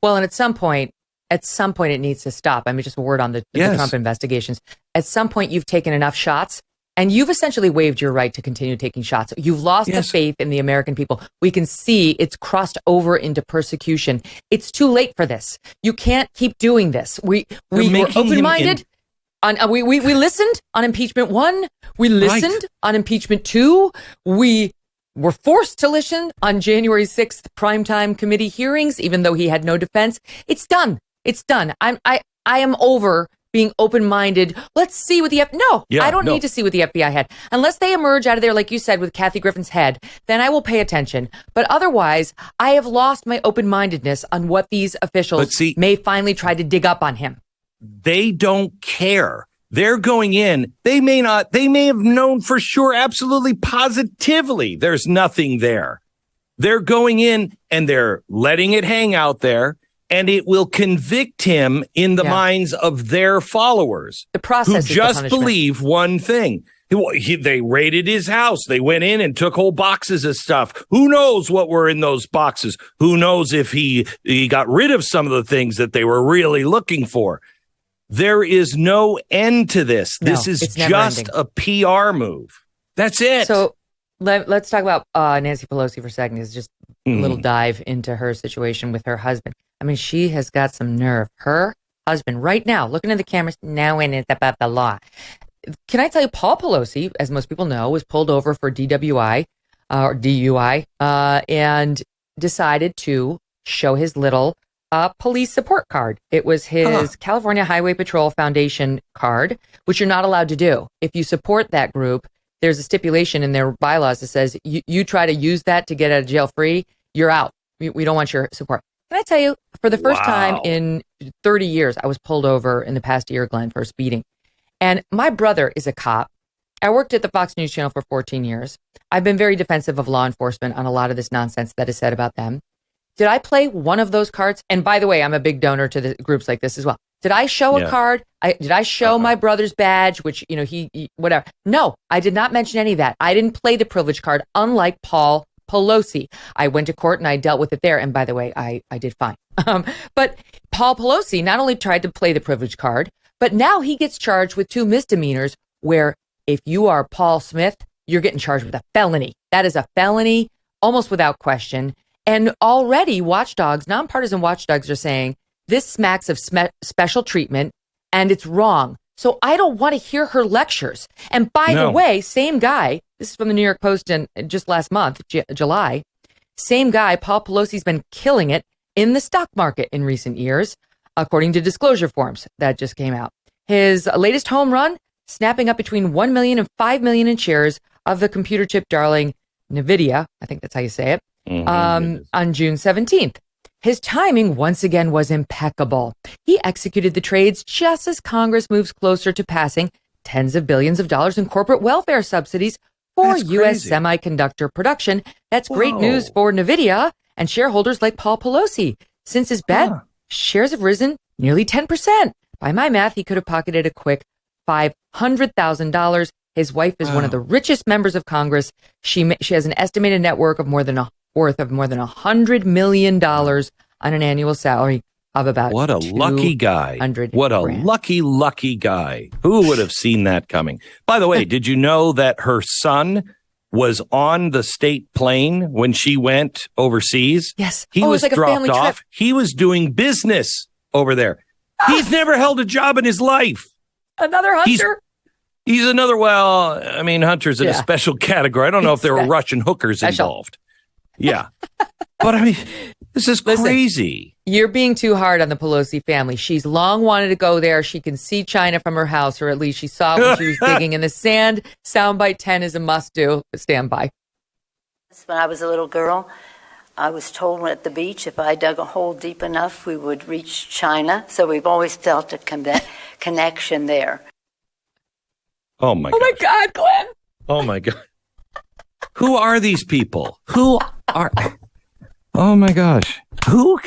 Well, and at some point it needs to stop. I mean, just a word on the Trump investigations. At some point, you've taken enough shots, and you've essentially waived your right to continue taking shots. You've lost the faith in the American people. We can see it's crossed over into persecution. It's too late for this. You can't keep doing this. We were open-minded. We listened on impeachment 1. We listened on impeachment 2. We were forced to listen on January 6th primetime committee hearings, even though he had no defense. It's done. It's done. I am over being open-minded. Let's see what the I don't need to see what the FBI had. Unless they emerge out of there, like you said, with Kathy Griffin's head, then I will pay attention. But otherwise, I have lost my open-mindedness on what these officials may finally try to dig up on him. They don't care. They're going in. They may have known for sure, absolutely, positively, there's nothing there. They're going in and they're letting it hang out there, and it will convict him in the minds of their followers. The process who just believe one thing. They raided his house. They went in and took whole boxes of stuff. Who knows what were in those boxes? Who knows if he got rid of some of the things that they were really looking for? There is no end to this. This is just a PR move. That's it. So let's talk about Nancy Pelosi for a second. It's just a little dive into her situation with her husband. I mean, she has got some nerve. Her husband right now, looking at the cameras, now and it's about the law. Can I tell you, Paul Pelosi, as most people know, was pulled over for DWI or DUI and decided to show his little police support card. It was his California Highway Patrol Foundation card, which you're not allowed to do. If you support that group, there's a stipulation in their bylaws that says you try to use that to get out of jail free, you're out. We don't want your support. Can I tell you, for the first time in 30 years, I was pulled over in the past year, Glenn, for speeding. And my brother is a cop. I worked at the Fox News Channel for 14 years. I've been very defensive of law enforcement on a lot of this nonsense that is said about them. Did I play one of those cards? And by the way, I'm a big donor to the groups like this as well. Did I show a card? Did I show my brother's badge, which, he whatever? No, I did not mention any of that. I didn't play the privilege card, unlike Paul Pelosi. I went to court and I dealt with it there. And by the way, I did fine. But Paul Pelosi not only tried to play the privilege card, but now he gets charged with 2 misdemeanors where if you are Paul Smith, you're getting charged with a felony. That is a felony, almost without question. And already watchdogs, nonpartisan watchdogs are saying this smacks of special treatment and it's wrong. So I don't want to hear her lectures. And by the way, same guy, this is from the New York Post and just last month, July, same guy, Paul Pelosi's been killing it in the stock market in recent years, according to disclosure forms that just came out. His latest home run, snapping up between 1 million and 5 million in shares of the computer chip darling NVIDIA, I think that's how you say it, on June 17th. His timing once again was impeccable. He executed the trades just as Congress moves closer to passing tens of billions of dollars in corporate welfare subsidies for U.S. semiconductor production. That's great news for NVIDIA and shareholders like Paul Pelosi. Since his bet, shares have risen nearly 10%. By my math, he could have pocketed a quick $500,000. His wife is one of the richest members of Congress. She has an estimated net worth of more than $100 million on an annual salary of about what a lucky guy. What a lucky guy. Who would have seen that coming? By the way, did you know that her son was on the state plane when she went overseas? Yes. He was like dropped off. Trip. He was doing business over there. He's never held a job in his life. Another hunter? He's another, hunters in a special category. I don't know if there were Russian hookers involved. Yeah. But this is crazy. You're being too hard on the Pelosi family. She's long wanted to go there. She can see China from her house, or at least she saw it when she was digging in the sand. Soundbite 10 is a must-do. Stand by. When I was a little girl, I was told at the beach if I dug a hole deep enough, we would reach China. So we've always felt a connection there. Oh, my God, Glenn. Oh, my God. Who are these people? Oh, my gosh. Who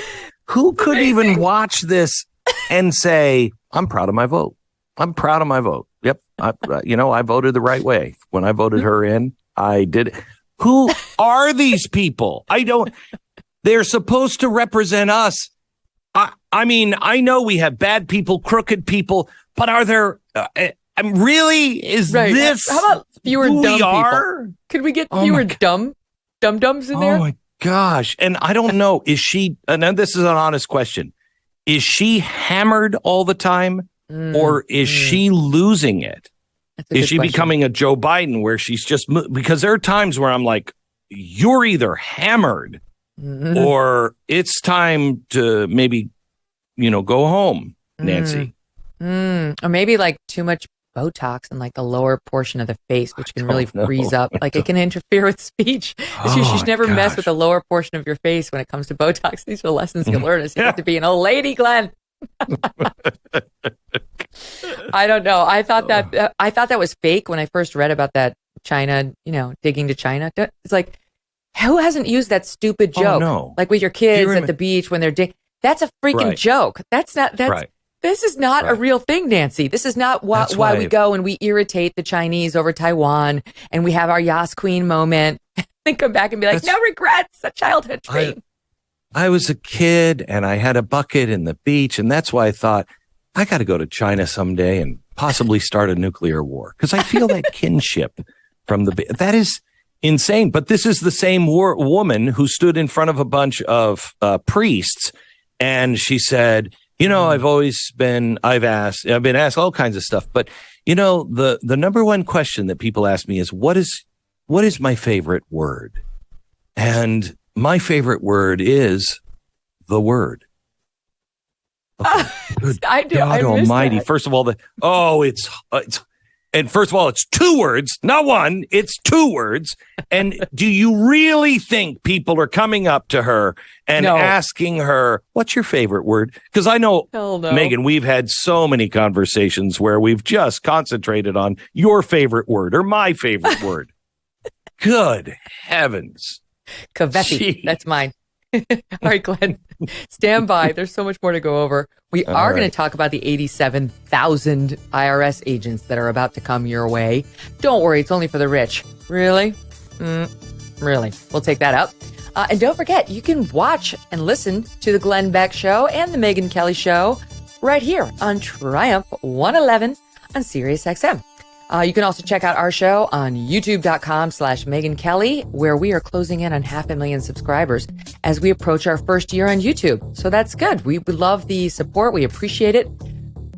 could even watch this and say, I'm proud of my vote. I'm proud of my vote. Yep. I voted the right way. When I voted her in, I did. Who are these people? They're supposed to represent us. I know we have bad people, crooked people, but are there, this How about fewer who dumb we people? are? Could we get fewer dum-dums in there? Oh, my gosh. And I don't know. Is she, and this is an honest question, is she hammered all the time or is she losing it? Is she becoming a Joe Biden where she's just, because there are times where I'm like, you're either hammered or it's time to maybe, go home, Nancy. Or maybe like too much Botox in like the lower portion of the face, which can really freeze up. Like it can interfere with speech. You should never mess with the lower portion of your face when it comes to Botox. These are lessons you learn as you have to be an old lady, Glenn. I don't know. I thought that was fake when I first read about that China, digging to China. It's like, who hasn't used that stupid joke? No. Like with your kids at the beach when they're digging. That's a freaking joke. This is not a real thing, Nancy. This is not why we go and we irritate the Chinese over Taiwan and we have our Yas Queen moment and come back and be like, no regrets, a childhood dream. I was a kid and I had a bucket in the beach, and that's why I thought I got to go to China someday and possibly start a nuclear war because I feel that kinship from that is insane. But this is the same woman who stood in front of a bunch of priests, and she said, I've been asked all kinds of stuff, but the number one question that people ask me is, what is my favorite word? And my favorite word is the word. Okay. God Almighty. First of all, and first of all, it's 2 words, not one. It's 2 words. And do you really think people are coming up to her and asking her, what's your favorite word? Because I know, Megyn, we've had so many conversations where we've just concentrated on your favorite word or my favorite word. Good heavens. Kavethi. That's mine. All right, Glenn, stand by. There's so much more to go over. We are going to talk about the 87,000 IRS agents that are about to come your way. Don't worry, it's only for the rich. Really? Really? We'll take that up. And don't forget, you can watch and listen to the Glenn Beck Show and the Megyn Kelly Show right here on Triumph 111 on SiriusXM. You can also check out our show on youtube.com/Megyn Kelly, where we are closing in on 500,000 subscribers as we approach our first year on YouTube. So that's good. We love the support. We appreciate it.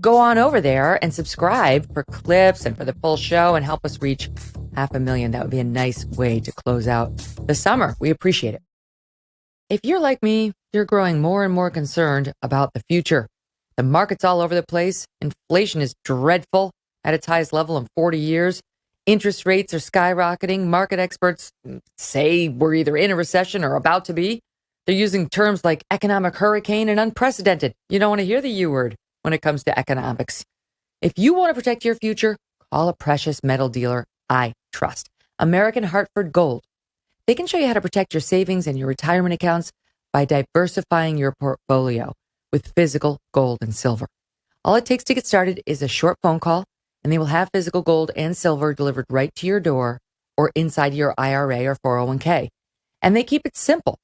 Go on over there and subscribe for clips and for the full show and help us reach 500,000. That would be a nice way to close out the summer. We appreciate it. If you're like me, you're growing more and more concerned about the future. The market's all over the place. Inflation is dreadful at its highest level in 40 years. Interest rates are skyrocketing. Market experts say we're either in a recession or about to be. They're using terms like economic hurricane and unprecedented. You don't want to hear the U word when it comes to economics. If you want to protect your future, call a precious metal dealer I trust. American Hartford Gold. They can show you how to protect your savings and your retirement accounts by diversifying your portfolio with physical gold and silver. All it takes to get started is a short phone call, and they will have physical gold and silver delivered right to your door or inside your IRA or 401k. And they keep it simple.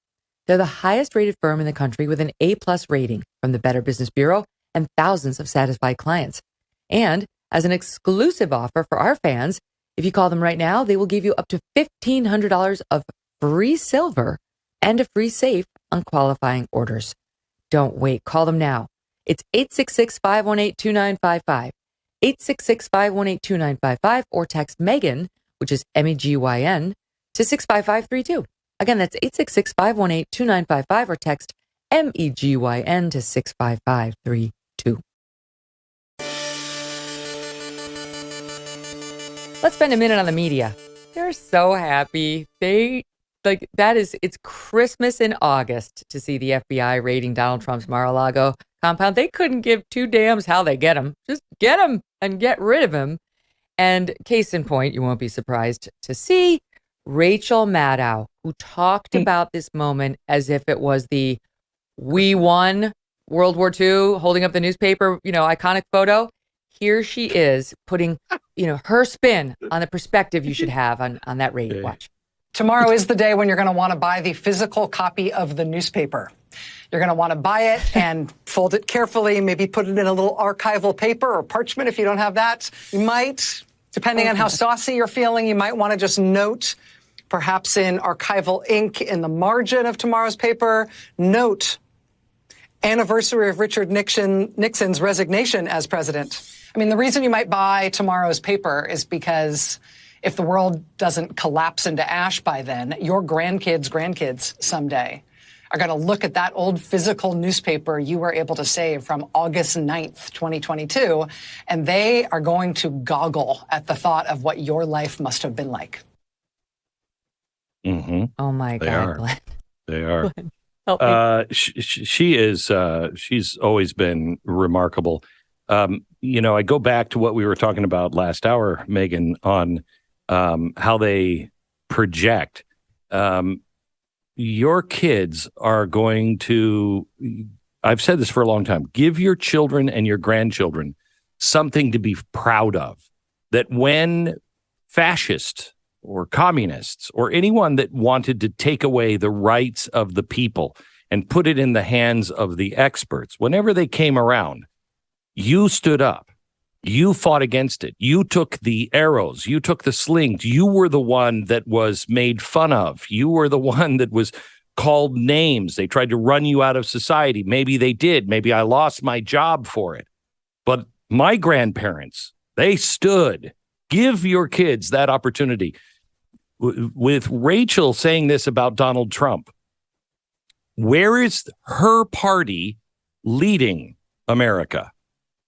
They're the highest rated firm in the country with an A+ rating from the Better Business Bureau and thousands of satisfied clients. And as an exclusive offer for our fans, if you call them right now, they will give you up to $1,500 of free silver and a free safe on qualifying orders. Don't wait. Call them now. It's 866-518-2955. 866-518-2955 or text Megyn, which is MEGYN, to 65532. Again, that's 866-518-2955 or text MEGYN to 65532. Let's spend a minute on the media. They're so happy. It's Christmas in August to see the FBI raiding Donald Trump's Mar-a-Lago compound. They couldn't give two damns how they get him. Just get him and get rid of him. And case in point, you won't be surprised to see Rachel Maddow, who talked about this moment as if it was the "we won" World War II, holding up the newspaper, iconic photo. Here she is putting, her spin on the perspective you should have on that raid. Watch. Tomorrow is the day when you're going to want to buy the physical copy of the newspaper. You're going to want to buy it and fold it carefully, maybe put it in a little archival paper or parchment if you don't have that. You might, depending on how saucy you're feeling, you might want to just note, perhaps in archival ink in the margin of tomorrow's paper, note anniversary of Richard Nixon's resignation as president. I mean, the reason you might buy tomorrow's paper is because if the world doesn't collapse into ash by then, your grandkids someday are going to look at that old physical newspaper you were able to save from August 9th, 2022, and they are going to goggle at the thought of what your life must have been like. Mm-hmm. Oh, my God, Glenn. They are. Glenn, help me. She is, she's always been remarkable. I go back to what we were talking about last hour, Megyn, on how they project. Your kids are going to, I've said this for a long time, give your children and your grandchildren something to be proud of. That when fascists or communists or anyone that wanted to take away the rights of the people and put it in the hands of the experts, whenever they came around, you stood up. You fought against it. You took the arrows. You took the slings. You were the one that was made fun of. You were the one that was called names. They tried to run you out of society. Maybe they did. Maybe I lost my job for it. But my grandparents, they stood. Give your kids that opportunity. With Rachel saying this about Donald Trump, where is her party leading America?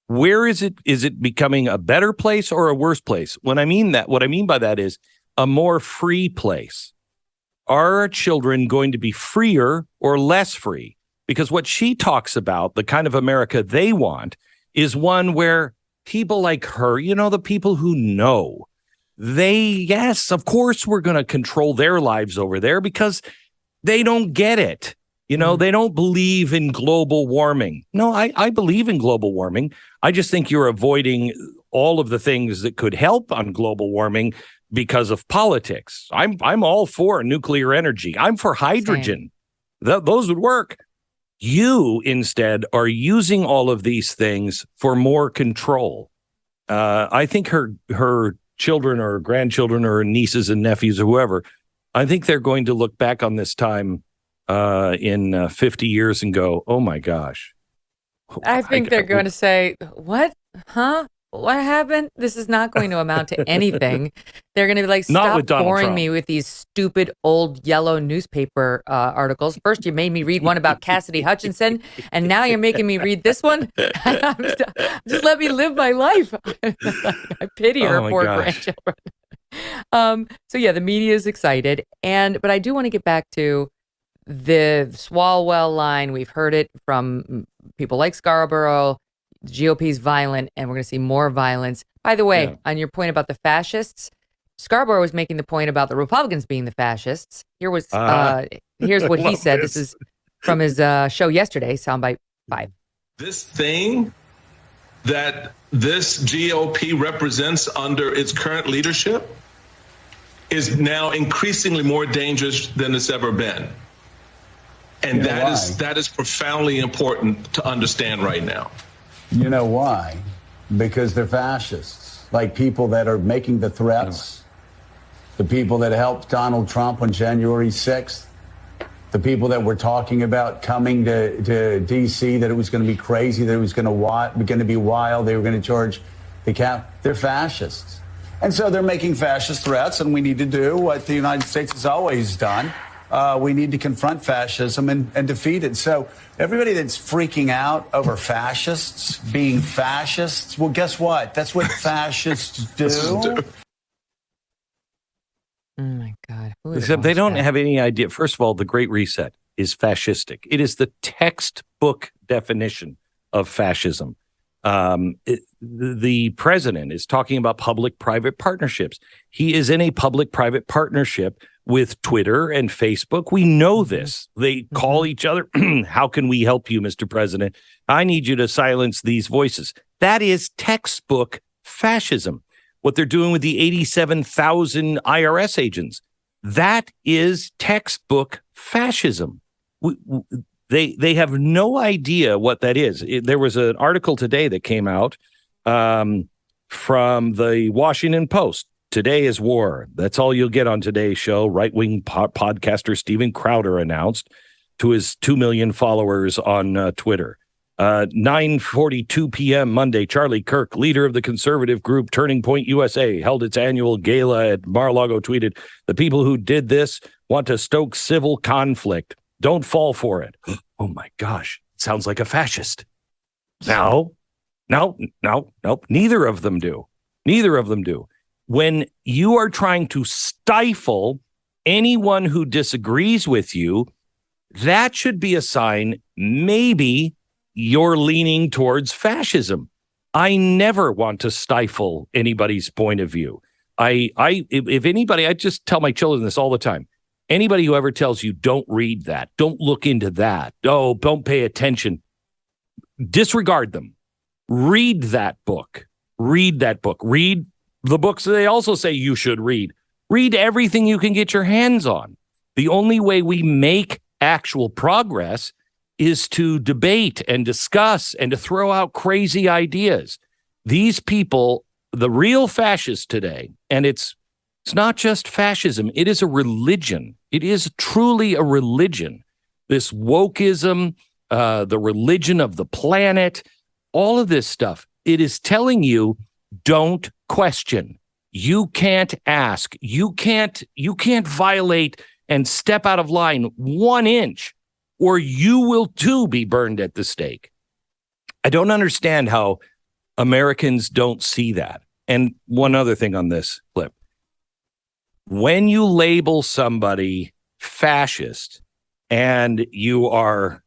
Where is it? Is it becoming a better place or a worse place? What I mean by that is a more free place. Are our children going to be freer or less free? Because what she talks about, the kind of America they want, is one where people like her, the people who know, yes, of course we're going to control their lives over there because they don't get it. You know, they don't believe in global warming. No, I believe in global warming. I just think you're avoiding all of the things that could help on global warming because of politics. I'm all for nuclear energy. I'm for hydrogen. Those would work. You instead are using all of these things for more control. I think her children or grandchildren or nieces and nephews or whoever, I think they're going to look back on this time in 50 years and go, oh my gosh. I think they're going to say, what? Huh? What happened? This is not going to amount to anything. They're going to be like, stop boring me with these stupid old yellow newspaper articles. First, you made me read one about Cassidy Hutchinson, and now you're making me read this one. Just let me live my life. I pity her poor grandchildren. So yeah, the media is excited, but I do want to get back to the Swalwell line. We've heard it from people like Scarborough. The GOP's violent, and we're going to see more violence. By the way, on your point about the fascists, Scarborough was making the point about the Republicans being the fascists. Here's what he said. This is from his show yesterday, Soundbite 5. This thing that this GOP represents under its current leadership is now increasingly more dangerous than it's ever been. And that is profoundly important to understand right now. You know why? Because they're fascists, like people that are making the threats, the people that helped Donald Trump on January 6th, the people that were talking about coming to D.C., that it was going to be crazy, that it was going to be wild, they were going to charge the cap. They're fascists. And so they're making fascist threats, and we need to do what the United States has always done. We need to confront fascism and defeat it. So everybody that's freaking out over fascists being fascists, well, guess what? That's what fascists do. Oh, my God. Except they don't have any idea. First of all, the Great Reset is fascistic. It is the textbook definition of fascism. The president is talking about public-private partnerships. He is in a public-private partnership with Twitter and Facebook. We know this. They call each other. How can we help you, Mr. President? I need you to silence these voices. That is textbook fascism. What they're doing with the 87,000 IRS agents, that is textbook fascism. They have no idea what that is. There was an article today that came out from the Washington Post. Today is war. That's all you'll get on today's show. Right-wing podcaster Steven Crowder announced to his 2 million followers on Twitter. 9:42 p.m. Monday, Charlie Kirk, leader of the conservative group Turning Point USA, held its annual gala at Mar-a-Lago, tweeted, "The people who did this want to stoke civil conflict. Don't fall for it." Oh, my gosh. Sounds like a fascist. No. Neither of them do. Neither of them do. When you are trying to stifle anyone who disagrees with you, that should be a sign maybe you're leaning towards fascism. I never want to stifle anybody's point of view. If anybody, I just tell my children this all the time. Anybody who ever tells you don't read that, don't look into that, oh, don't pay attention, disregard them. Read that book. Read that book. Read the books that they also say you should read. Read everything you can get your hands on. The only way we make actual progress is to debate and discuss and to throw out crazy ideas. These people, the real fascists today, and it's not just fascism, it is a religion. It is truly a religion. This wokeism, the religion of the planet, all of this stuff, it is telling you, don't question. You can't ask. You can't violate and step out of line 1 inch, or you will too be burned at the stake. I don't understand how Americans don't see that. And one other thing on this clip. When you label somebody fascist and you are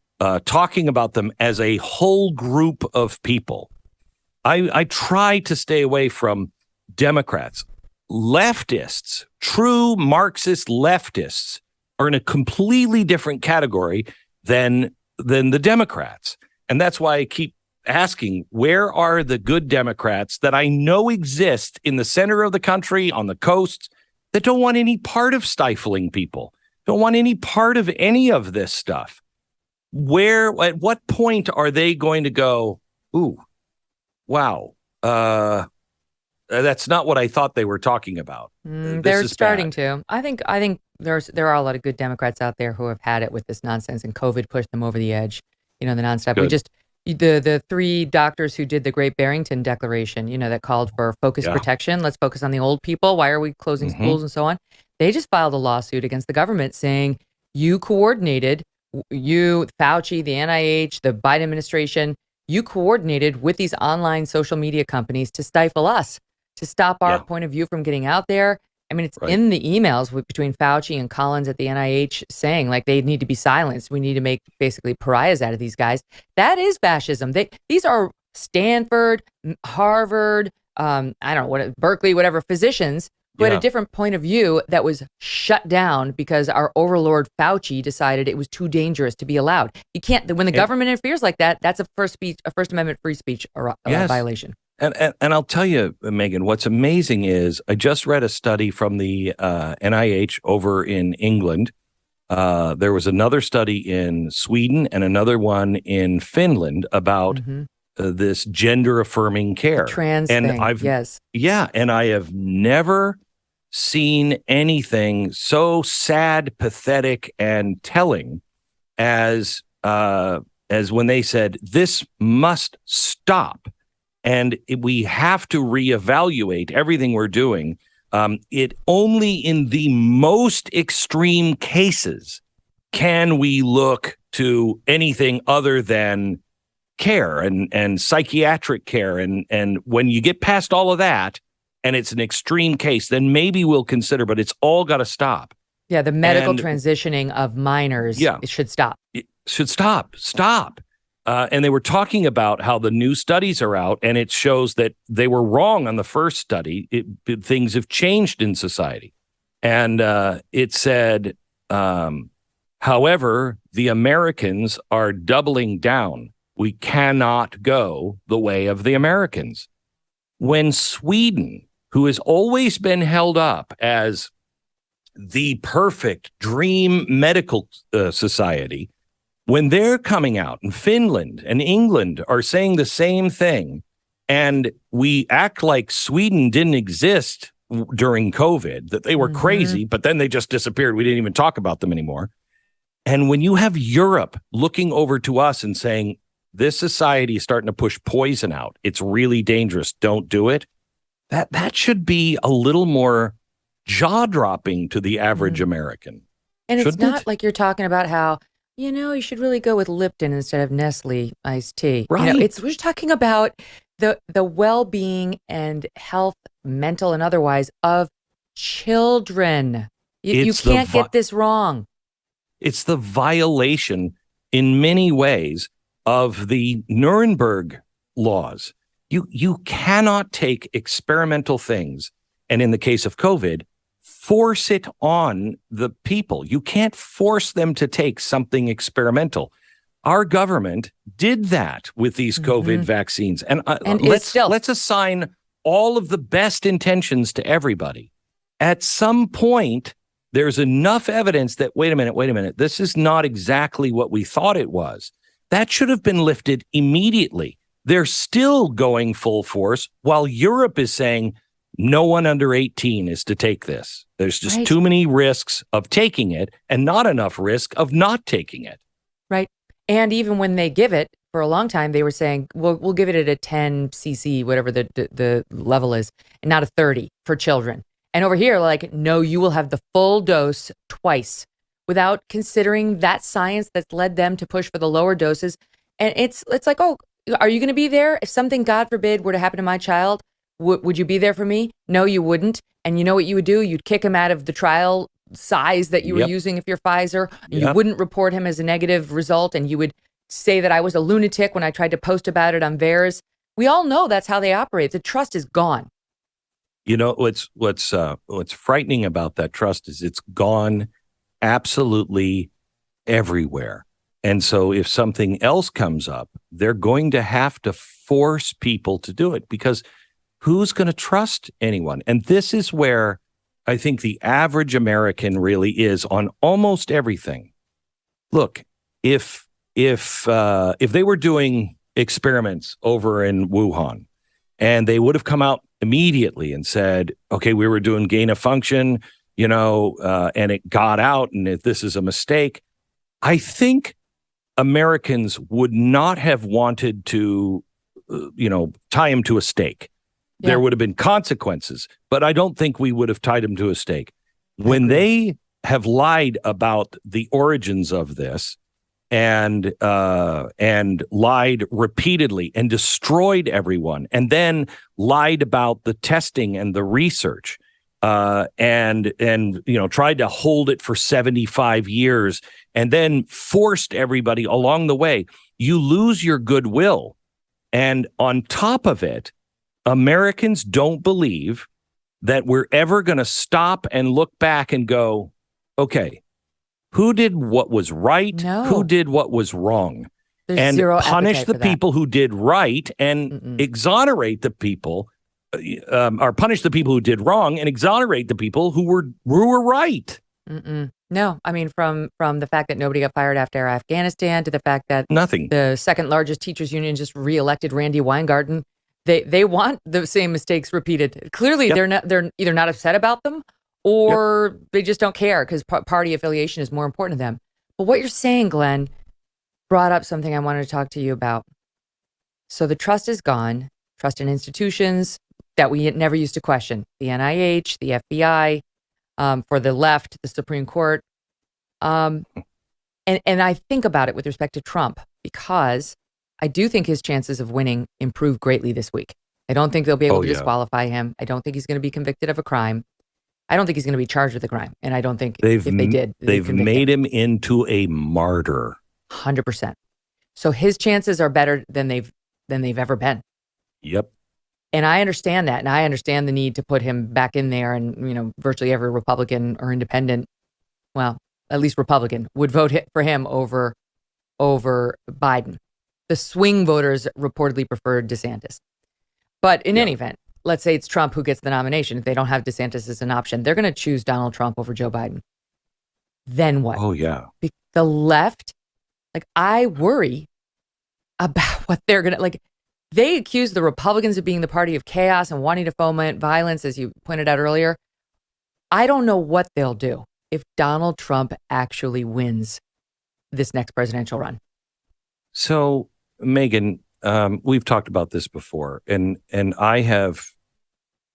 talking about them as a whole group of people, I try to stay away from Democrats. Leftists, true Marxist leftists, are in a completely different category, than the Democrats. And that's why I keep asking, where are the good Democrats that I know exist in the center of the country, on the coasts, that don't want any part of stifling people, don't want any part of any of this stuff? At what point are they going to go, ooh, wow, that's not what I thought they were talking about. They're starting to. I think there are a lot of good Democrats out there who have had it with this nonsense, and COVID pushed them over the edge. The nonstop. Good. The three doctors who did the Great Barrington Declaration, that called for focused protection. Let's focus on the old people. Why are we closing schools and so on? They just filed a lawsuit against the government saying you coordinated, Fauci, the NIH, the Biden administration, you coordinated with these online social media companies to stifle us, to stop our point of view from getting out there. I mean, it's in the emails between Fauci and Collins at the NIH saying like they need to be silenced. We need to make basically pariahs out of these guys. That is fascism. These are Stanford, Harvard, I don't know what, Berkeley, whatever, physicians who had a different point of view that was shut down because our overlord Fauci decided it was too dangerous to be allowed. You can't, when the government interferes like that, that's a First Amendment free speech violation. And I'll tell you, Megyn, what's amazing is I just read a study from the NIH over in England. There was another study in Sweden and another one in Finland about this gender affirming care. Trans and thing, and I have never seen anything so sad, pathetic, and telling as when they said this must stop. And we have to reevaluate everything we're doing. It only in the most extreme cases can we look to anything other than care and psychiatric care. And when you get past all of that and it's an extreme case, then maybe we'll consider, but it's all got to stop. Yeah, the medical transitioning of minors it should stop. It should stop. And they were talking about how the new studies are out, and it shows that they were wrong on the first study. Things have changed in society. And it said, however, the Americans are doubling down. We cannot go the way of the Americans. When Sweden, who has always been held up as the perfect dream medical society, when they're coming out, and Finland and England are saying the same thing, and we act like Sweden didn't exist during COVID, that they were crazy, but then they just disappeared. We didn't even talk about them anymore. And when you have Europe looking over to us and saying, this society is starting to push poison out, it's really dangerous, don't do it, that should be a little more jaw-dropping to the average American. And it's not like you're talking about how, you should really go with Lipton instead of Nestle iced tea. Right. We're talking about the well-being and health, mental and otherwise, of children. You can't get this wrong. It's the violation in many ways of the Nuremberg laws. You cannot take experimental things, and in the case of COVID, force it on the people. You can't force them to take something experimental. Our government did that with these COVID vaccines. And let's assign all of the best intentions to everybody. At some point, there's enough evidence that, wait a minute, this is not exactly what we thought it was. That should have been lifted immediately. They're still going full force while Europe is saying, no one under 18 is to take this. There's just too many risks of taking it and not enough risk of not taking it. Right. And even when they give it, for a long time, they were saying, we'll give it at a 10 cc, whatever the level is, and not a 30 for children. And over here, like, no, you will have the full dose twice without considering that science that's led them to push for the lower doses. And it's like, oh, are you going to be there? If something, God forbid, were to happen to my child, would you be there for me? No, you wouldn't. And you know what you would do? You'd kick him out of the trial size that you were using if you're Pfizer. You wouldn't report him as a negative result. And you would say that I was a lunatic when I tried to post about it on VAERS. We all know that's how they operate. The trust is gone. You know, what's frightening about that trust is it's gone absolutely everywhere. And so if something else comes up, they're going to have to force people to do it, because who's going to trust anyone? And this is where I think the average American really is on almost everything. Look, if they were doing experiments over in Wuhan, and they would have come out immediately and said, okay, we were doing gain of function, and it got out, and this is a mistake, I think Americans would not have wanted to, tie him to a stake. Yeah. There would have been consequences, but I don't think we would have tied him to a stake. When they have lied about the origins of this, and lied repeatedly and destroyed everyone, and then lied about the testing and the research, and tried to hold it for 75 years, and then forced everybody along the way, you lose your goodwill. And on top of it, Americans don't believe that we're ever going to stop and look back and go, okay, who did what was right? No. Who did what was wrong? There's and punish the people who did right and exonerate the people, or punish the people who did wrong and exonerate the people who were right. No, I mean, from the fact that nobody got fired after Afghanistan to the fact that nothing. The second largest teachers union just reelected Randy Weingarten. They want the same mistakes repeated. Clearly, they're either not upset about them, or they just don't care because party affiliation is more important to them. But what you're saying, Glenn, brought up something I wanted to talk to you about. So the trust is gone. Trust in institutions that we never used to question. The NIH, the FBI, for the left, the Supreme Court. And I think about it with respect to Trump, because I do think his chances of winning improved greatly this week. I don't think they'll be able to disqualify him. I don't think he's going to be convicted of a crime. I don't think he's going to be charged with a crime. And I don't think if they did, they've made him into a martyr. 100%. So his chances are better than they've ever been. Yep. And I understand that. And I understand the need to put him back in there. And, virtually every Republican or independent, well, at least Republican, would vote for him over Biden. The swing voters reportedly preferred DeSantis. But in any event, let's say it's Trump who gets the nomination. If they don't have DeSantis as an option, they're going to choose Donald Trump over Joe Biden. Then what? Oh, yeah. The left, I worry about what they're going to, they accuse the Republicans of being the party of chaos and wanting to foment violence, as you pointed out earlier. I don't know what they'll do if Donald Trump actually wins this next presidential run. So, Megyn, we've talked about this before, and I've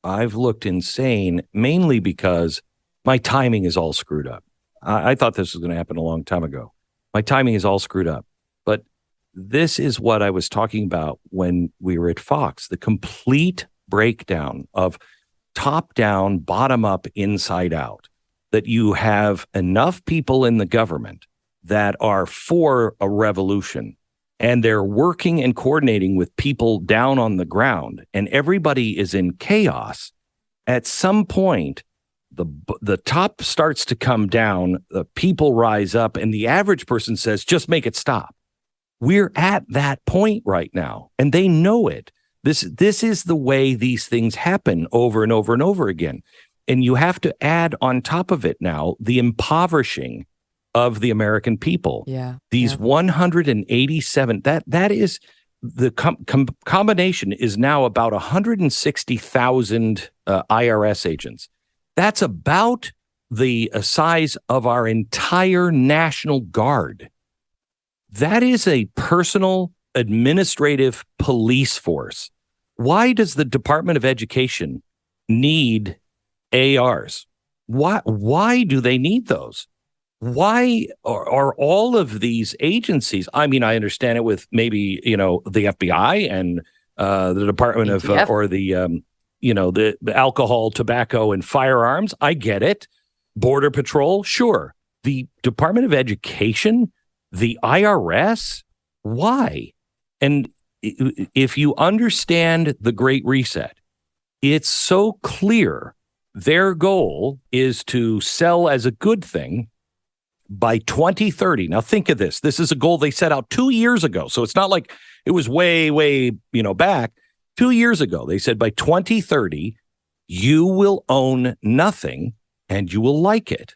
looked insane mainly because my timing is all screwed up. I thought this was going to happen a long time ago. My timing is all screwed up. But this is what I was talking about when we were at Fox, the complete breakdown of top down, bottom up, inside out, that you have enough people in the government that are for a revolution, and they're working and coordinating with people down on the ground, and everybody is in chaos. At some point, the top starts to come down, the people rise up, and the average person says, just make it stop. We're at that point right now, and they know it. This is the way these things happen over and over and over again. And you have to add on top of it now the impoverishing of the American people. Yeah. These 187, that is the combination is now about 160,000 IRS agents. That's about the size of our entire National Guard. That is a personal administrative police force. Why does the Department of Education need ARs? Why do they need those? Why are all of these agencies? I mean, I understand it with maybe, the FBI and the Department of or the alcohol, tobacco, and firearms. I get it. Border Patrol, sure. The Department of Education, the IRS, why? And if you understand the Great Reset, it's so clear their goal is to sell as a good thing by 2030. Now think of this. This is a goal they set out 2 years ago. So it's not like it was way, back. 2 years ago, they said by 2030, you will own nothing and you will like it.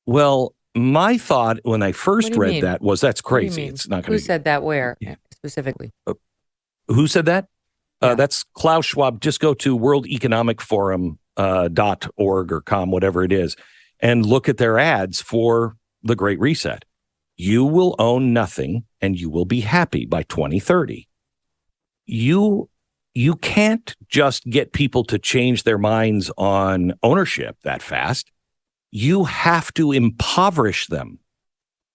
Well, my thought when I first read that was that's crazy. It's not going to. Who said that? Where specifically? Who said that? That's Klaus Schwab. Just go to World Economic Forum .org or com, whatever it is, and look at their ads for the Great Reset. You will own nothing and you will be happy by 2030. You can't just get people to change their minds on ownership that fast. You have to impoverish them.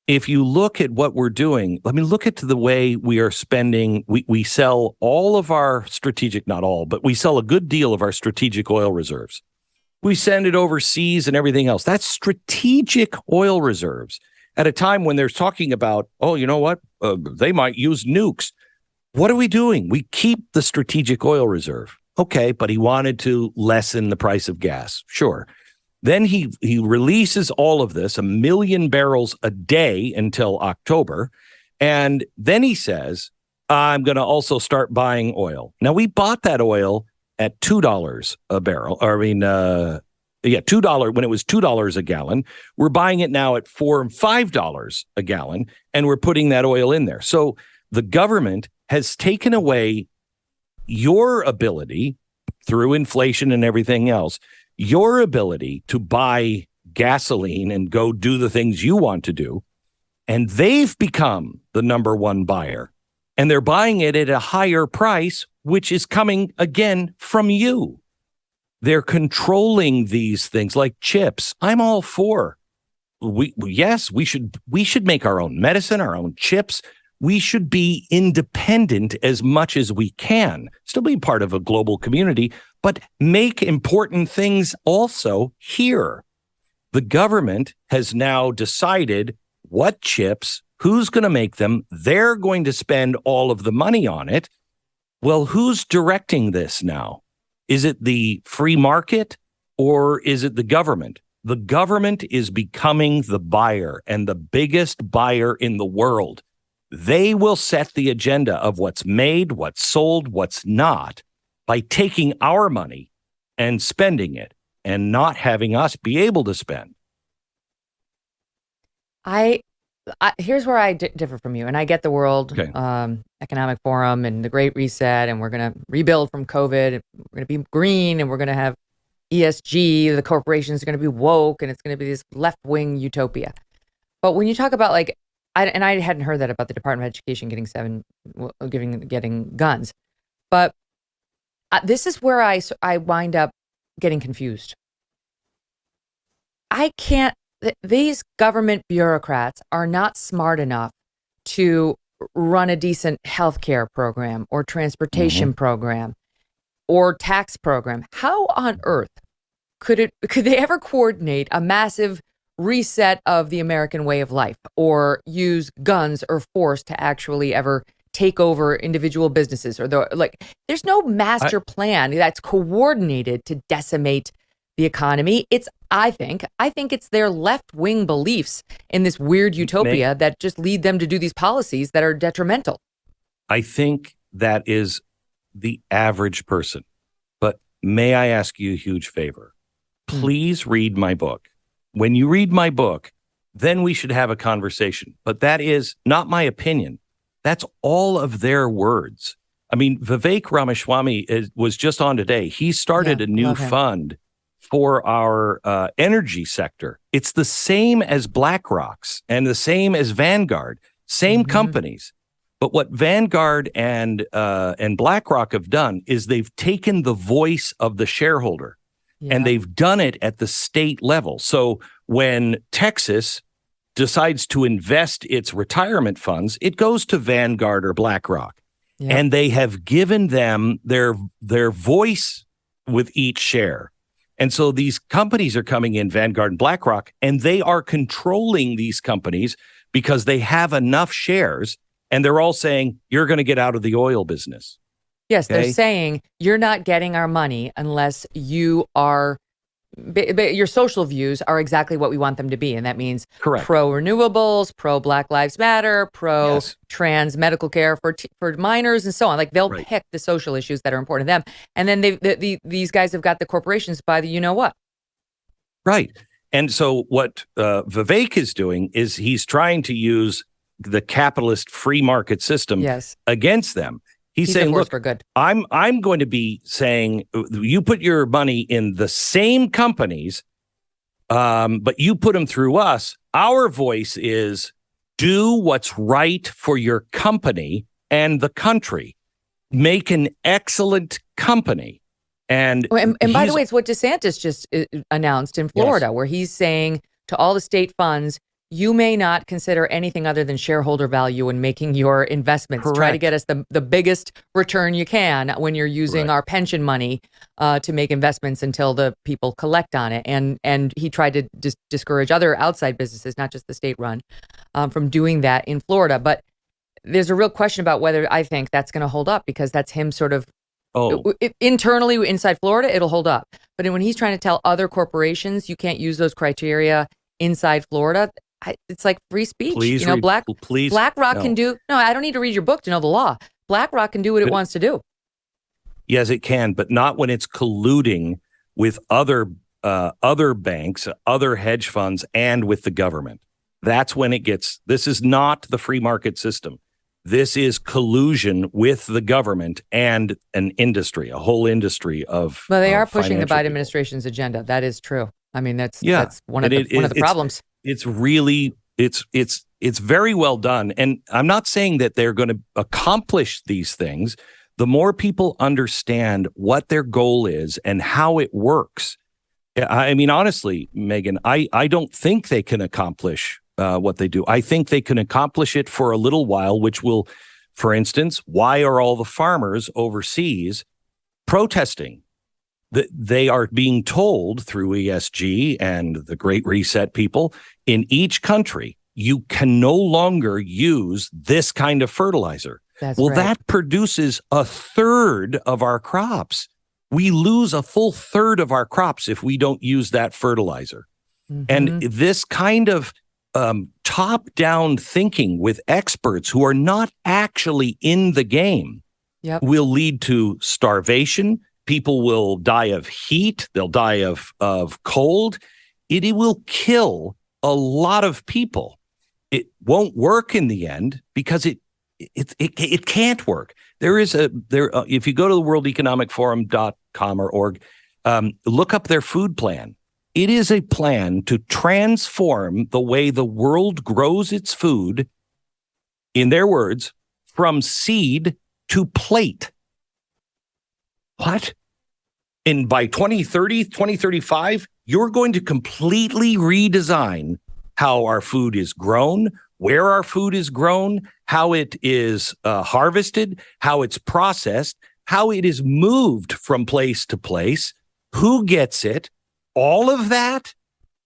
If you look at what we're doing, look at the way we are spending. We sell all of our strategic, not all, but we sell a good deal of our strategic oil reserves. We send it overseas and everything else. That's strategic oil reserves at a time when they're talking about, oh, you know what? They might use nukes. What are we doing? We keep the strategic oil reserve. Okay, but he wanted to lessen the price of gas. Sure. Then he releases all of this, 1 million barrels a day until October. And then he says, I'm going to also start buying oil. Now, we bought that oil at $2 a barrel. $2 when it was $2 a gallon. We're buying it now at $4 and $5 a gallon, and we're putting that oil in there. So the government has taken away your ability through inflation and everything else, your ability to buy gasoline and go do the things you want to do. And they've become the number one buyer. And they're buying it at a higher price, which is coming again from you. They're controlling these things like chips. I'm all for. We should make our own medicine, our own chips. We should be independent as much as we can, still be part of a global community, but make important things also here. The government has now decided what chips, who's going to make them. They're going to spend all of the money on it. Well, who's directing this now? Is it the free market or is it the government? The government is becoming the buyer and the biggest buyer in the world. They will set the agenda of what's made, what's sold, what's not by taking our money and spending it and not having us be able to spend. Here's where I differ from you. And I get the World Economic Forum and the Great Reset, and we're going to rebuild from COVID. And we're going to be green, and we're going to have ESG. The corporations are going to be woke, and it's going to be this left-wing utopia. But when you talk about I hadn't heard that about the Department of Education getting guns, but this is where I wind up getting confused. These government bureaucrats are not smart enough to run a decent healthcare program or transportation program or tax program. How on earth could they ever coordinate a massive reset of the American way of life or use guns or force to actually ever take over individual businesses there's no master plan that's coordinated to decimate the economy. I think it's their left-wing beliefs in this weird utopia that just lead them to do these policies that are detrimental. I think that is the average person. But may I ask you a huge favor? Please read my book. When you read my book, then we should have a conversation. But that is not my opinion. That's all of their words. I mean, Vivek Ramaswamy was just on today. He started a new fund for our energy sector. It's the same as BlackRock's and the same as Vanguard, same companies. But what Vanguard and BlackRock have done is they've taken the voice of the shareholder and they've done it at the state level. So when Texas decides to invest its retirement funds, it goes to Vanguard or BlackRock. And they have given them their voice with each share. And so these companies are coming in, Vanguard and BlackRock, and they are controlling these companies because they have enough shares, and they're all saying, you're going to get out of the oil business. Yes, they're saying, you're not getting our money unless you are your social views are exactly what we want them to be. And that means Correct. pro-renewables, pro-Black Lives Matter, Yes. pro-trans medical care for minors and so on. Like they'll Right. pick the social issues that are important to them. And then these guys have got the corporations by the you-know-what. Right. And so what Vivek is doing is he's trying to use the capitalist free market system Yes. against them. He's saying, a force look, for good. I'm going to be saying you put your money in the same companies, but you put them through us. Our voice is do what's right for your company and the country. Make an excellent company. And by the way, it's what DeSantis just announced in Florida, where he's saying to all the state funds, you may not consider anything other than shareholder value in making your investments. Correct. Try to get us the biggest return you can when you're using our pension money to make investments until the people collect on it. And he tried to discourage other outside businesses, not just the state run, from doing that in Florida. But there's a real question about whether I think that's going to hold up, because that's him sort of internally inside Florida, it'll hold up. But when he's trying to tell other corporations you can't use those criteria inside Florida, it's like free speech. Please, BlackRock can do. No, I don't need to read your book to know the law. BlackRock can do what it wants to do. Yes, it can, but not when it's colluding with other banks, other hedge funds, and with the government. That's when it gets. This is not the free market system. This is collusion with the government and an industry, a whole industry of. Well, they are pushing the Biden people. Administration's agenda. That is true. I mean, that's one of And the problems. It's really it's very well done, and I'm not saying that they're going to accomplish these things. The more people understand what their goal is and how it works, I mean, honestly, Megyn, I don't think they can accomplish what they do. I think they can accomplish it for a little while, which will, for instance, why are all the farmers overseas protesting? They are being told through ESG and the Great Reset people in each country, you can no longer use this kind of fertilizer. That produces a third of our crops. We lose a full third of our crops if we don't use that fertilizer. Mm-hmm. And this kind of top-down thinking with experts who are not actually in the game will lead to starvation. People will die of heat. They'll die of cold. It will kill a lot of people. It won't work in the end because it can't work. If you go to the worldeconomicforum.com or org, look up their food plan. It is a plan to transform the way the world grows its food, in their words, from seed to plate. What? And by 2030, 2035, you're going to completely redesign how our food is grown, where our food is grown, how it is harvested, how it's processed, how it is moved from place to place, who gets it, all of that.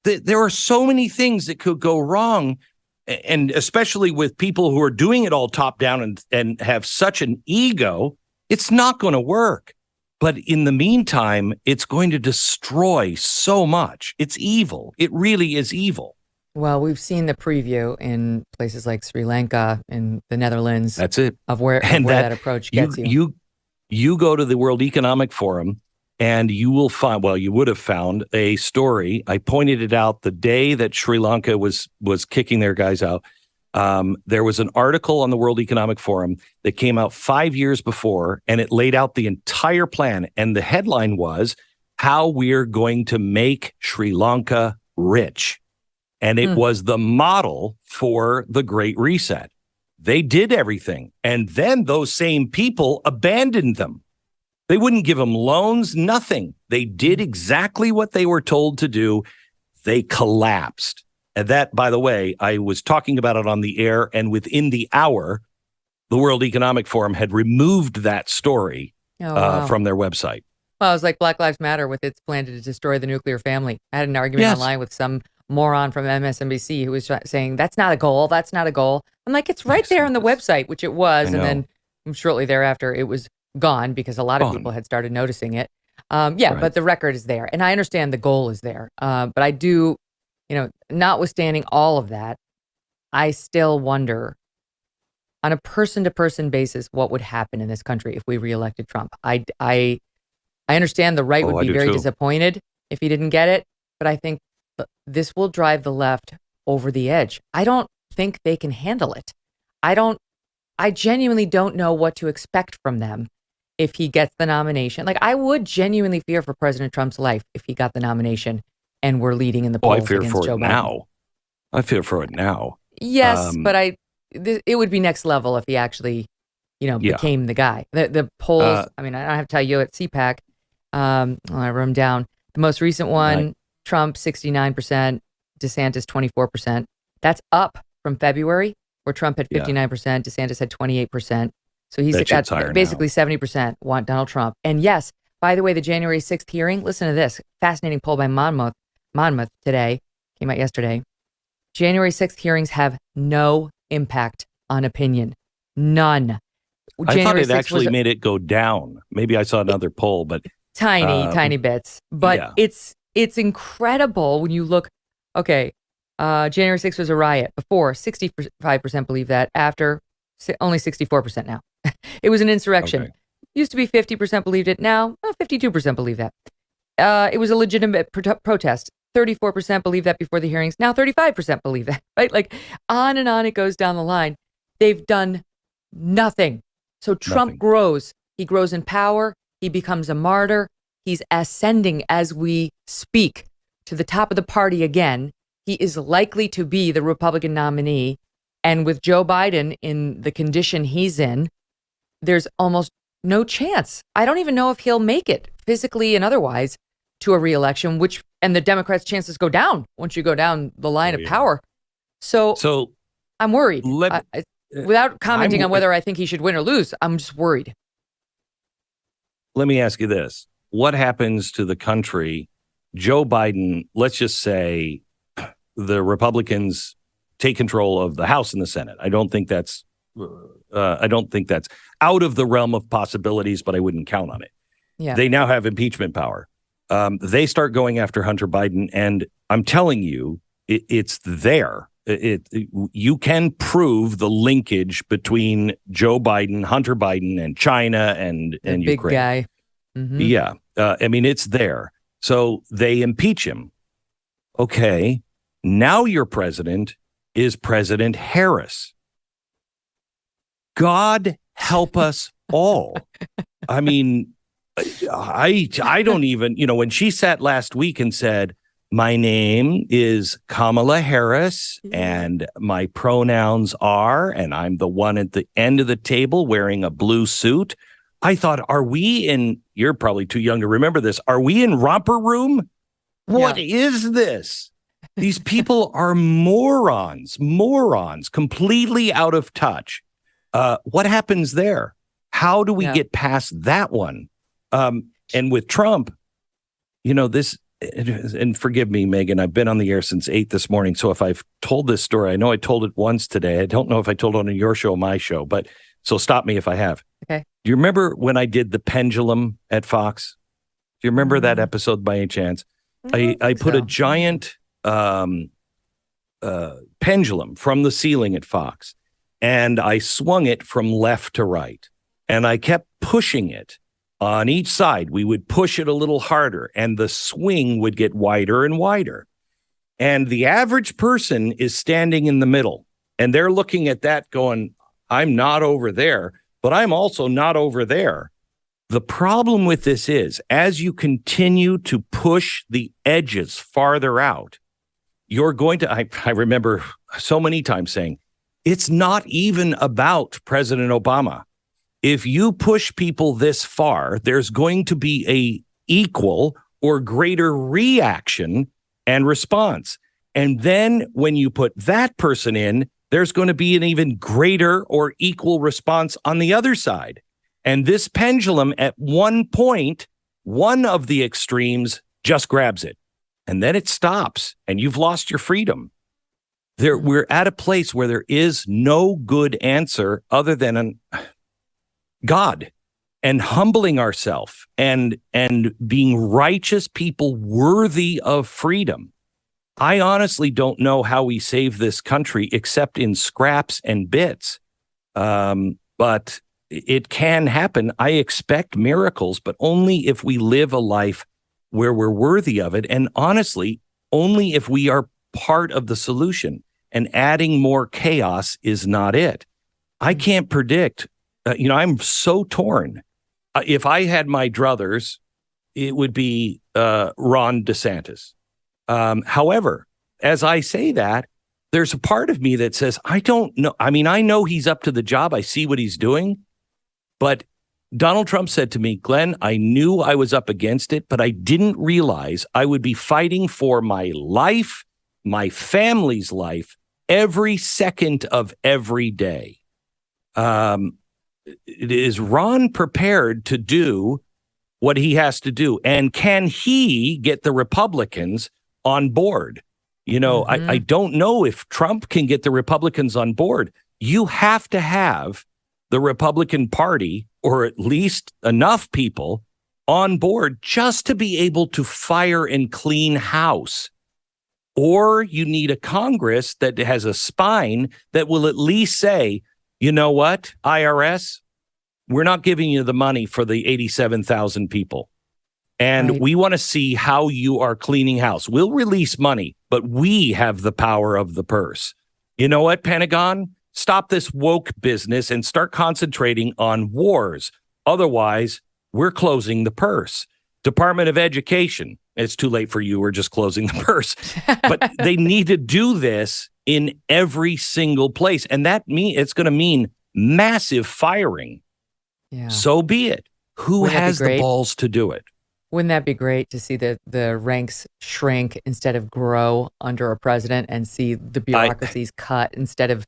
There are so many things that could go wrong, and especially with people who are doing it all top down and have such an ego, it's not going to work. But in the meantime, it's going to destroy so much. It's evil. It really is evil. Well, we've seen the preview in places like Sri Lanka and the Netherlands. That's it. Of where that approach gets you. You go to the World Economic Forum and you will find, well, you would have found a story. I pointed it out the day that Sri Lanka was kicking their guys out. There was an article on the World Economic Forum that came out 5 years before, and it laid out the entire plan. And the headline was how we're going to make Sri Lanka rich. And it was the model for the Great Reset. They did everything. And then those same people abandoned them. They wouldn't give them loans, nothing. They did exactly what they were told to do. They collapsed. And that, by the way, I was talking about it on the air, and within the hour, the World Economic Forum had removed that story from their website. Well, it was like Black Lives Matter with its plan to destroy the nuclear family. I had an argument online with some moron from MSNBC who was saying, that's not a goal. That's not a goal. I'm like, it's right there on the website, which it was. And then shortly thereafter, it was gone because a lot of people had started noticing it. Right. But the record is there. And I understand the goal is there. But I do, notwithstanding all of that, I still wonder on a person-to-person basis what would happen in this country if we reelected Trump. I understand the right would I be do very too. disappointed if he didn't get it, but I think this will drive the left over the edge. I don't think they can handle it. I genuinely don't know what to expect from them if he gets the nomination. Like, I would genuinely fear for President Trump's life if he got the nomination and we're leading in the polls I fear against for Joe it Biden. now. I fear for it now. Yes, but it would be next level if he actually, became the guy. The polls, I don't have to tell you at CPAC, I wrote them down. The most recent one, Right. Trump 69%, DeSantis 24%. That's up from February, where Trump had 59%, DeSantis had 28%. So that's higher basically now. 70% want Donald Trump. And yes, by the way, the January 6th hearing, listen to this fascinating poll by Monmouth today, came out yesterday. January 6th hearings have no impact on opinion. None. I thought it actually made it go down. Maybe I saw another poll, but tiny bits. But it's incredible when you look. Okay, January 6th was a riot. Before, 65% believe that. After, only 64% now. It was an insurrection. Okay. Used to be 50% believed it. Now, 52% believe that. It was a legitimate protest. 34% believe that before the hearings. Now 35% believe that, right? Like, on and on it goes down the line. They've done nothing. So Trump grows. He grows in power. He becomes a martyr. He's ascending as we speak to the top of the party again. He is likely to be the Republican nominee. And with Joe Biden in the condition he's in, there's almost no chance. I don't even know if he'll make it physically and otherwise to a reelection, and the Democrats' chances go down once you go down the line of power. So I'm worried. Without commenting on whether I think he should win or lose, I'm just worried. Let me ask you this. What happens to the country? Joe Biden, let's just say the Republicans take control of the House and the Senate. I don't think that's out of the realm of possibilities, but I wouldn't count on it. Yeah. They now have impeachment power. They start going after Hunter Biden, and I'm telling you, it's there. You can prove the linkage between Joe Biden, Hunter Biden, and China and big Ukraine. Guy. Mm-hmm. Yeah, it's there. So they impeach him. Okay, now your president is President Harris. God help us all. I mean, I don't even, when she sat last week and said, my name is Kamala Harris and my pronouns are, and I'm the one at the end of the table wearing a blue suit. I thought, you're probably too young to remember this. Are we in Romper Room? What is this? These people are morons, completely out of touch. What happens there? How do we get past that one? And with Trump, this, and forgive me, Megyn, I've been on the air since 8 this morning. So if I've told this story, I know I told it once today. I don't know if I told it on your show, my show, but so stop me if I have. Okay. Do you remember when I did the pendulum at Fox? Do you remember that episode by any chance? I put a giant pendulum from the ceiling at Fox, and I swung it from left to right, and I kept pushing it. On each side, we would push it a little harder, and the swing would get wider and wider. And the average person is standing in the middle, and they're looking at that going, I'm not over there, but I'm also not over there. The problem with this is, as you continue to push the edges farther out, you're going to, I remember so many times saying, it's not even about President Obama. If you push people this far, there's going to be a equal or greater reaction and response. And then when you put that person in, there's going to be an even greater or equal response on the other side. And this pendulum at one point, one of the extremes just grabs it, and then it stops, and you've lost your freedom. We're at a place where there is no good answer other than God. and humbling ourselves and being righteous people worthy of freedom. I honestly don't know how we save this country except in scraps and bits. But it can happen. I expect miracles, but only if we live a life where we're worthy of it. And honestly, only if we are part of the solution, and adding more chaos is not it. I can't predict. I'm so torn. If I had my druthers, it would be Ron DeSantis. However, as I say that, there's a part of me that says, I don't know. I mean, I know he's up to the job. I see what he's doing. But Donald Trump said to me, Glenn, I knew I was up against it, but I didn't realize I would be fighting for my life, my family's life, every second of every day. Is Ron prepared to do what he has to do? And can he get the Republicans on board? I don't know if Trump can get the Republicans on board. You have to have the Republican Party, or at least enough people on board just to be able to fire and clean house. Or you need a Congress that has a spine that will at least say, you know what, IRS, we're not giving you the money for the 87,000 people. And we want to see how you are cleaning house. We'll release money, but we have the power of the purse. You know what, Pentagon? Stop this woke business and start concentrating on wars. Otherwise, we're closing the purse. Department of Education, it's too late for you. We're just closing the purse. But they need to do this in every single place. And it's going to mean massive firing. Yeah. So be it. Who has the balls to do it? Wouldn't that be great to see the ranks shrink instead of grow under a president, and see the bureaucracies cut instead of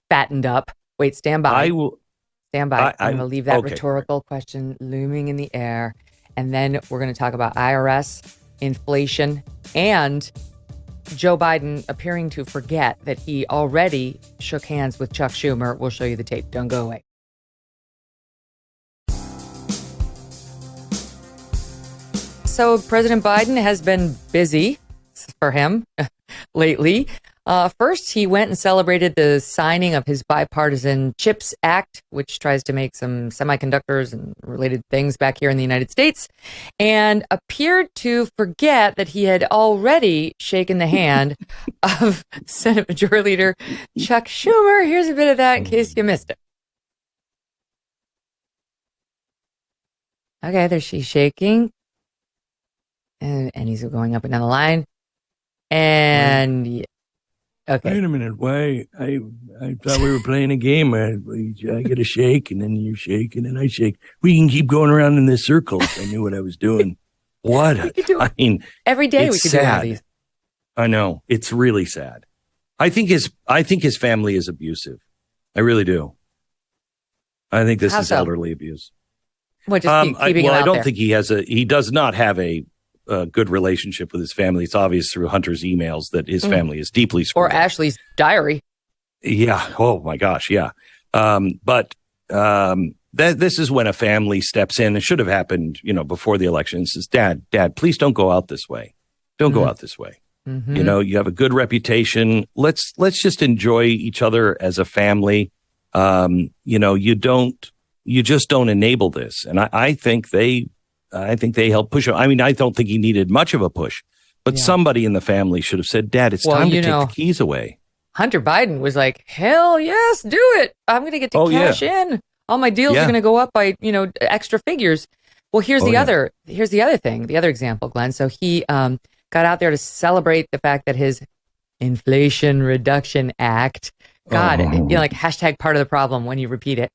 fattened up? Wait, stand by. Stand by. I'm going to leave that rhetorical question looming in the air. And then we're going to talk about IRS, inflation, and Joe Biden appearing to forget that he already shook hands with Chuck Schumer. We'll show you the tape. Don't go away. So President Biden has been busy for him lately. First, he went and celebrated the signing of his bipartisan CHIPS Act, which tries to make some semiconductors and related things back here in the United States, and appeared to forget that he had already shaken the hand of Senate Majority Leader Chuck Schumer. Here's a bit of that in case you missed it. Okay, there she's shaking. And he's going up and down the line. And okay. Wait a minute. Why? I thought we were playing a game. I get a shake, and then you shake, and then I shake. We can keep going around in this circle if I knew what I was doing. Every day we could do one of these. I know. It's really sad. I think his family is abusive. I really do. I think this is elderly abuse. Well, just keeping him out I don't there. think he does not have a good relationship with his family. It's obvious through Hunter's emails that his family is deeply screwed up. Or Ashley's diary. Yeah. Oh my gosh. Yeah. But this is when a family steps in. It should have happened, before the election. It says, Dad, please don't go out this way. Don't go out this way. Mm-hmm. You have a good reputation. Let's just enjoy each other as a family. You just don't enable this. And I think they helped push him. I mean, I don't think he needed much of a push, but somebody in the family should have said, Dad, it's time to take the keys away. Hunter Biden was like, hell yes, do it. I'm going to get to cash in. All my deals are going to go up by, extra figures. Well, here's the other thing, the other example, Glenn. So he got out there to celebrate the fact that his Inflation Reduction Act, like hashtag part of the problem when you repeat it.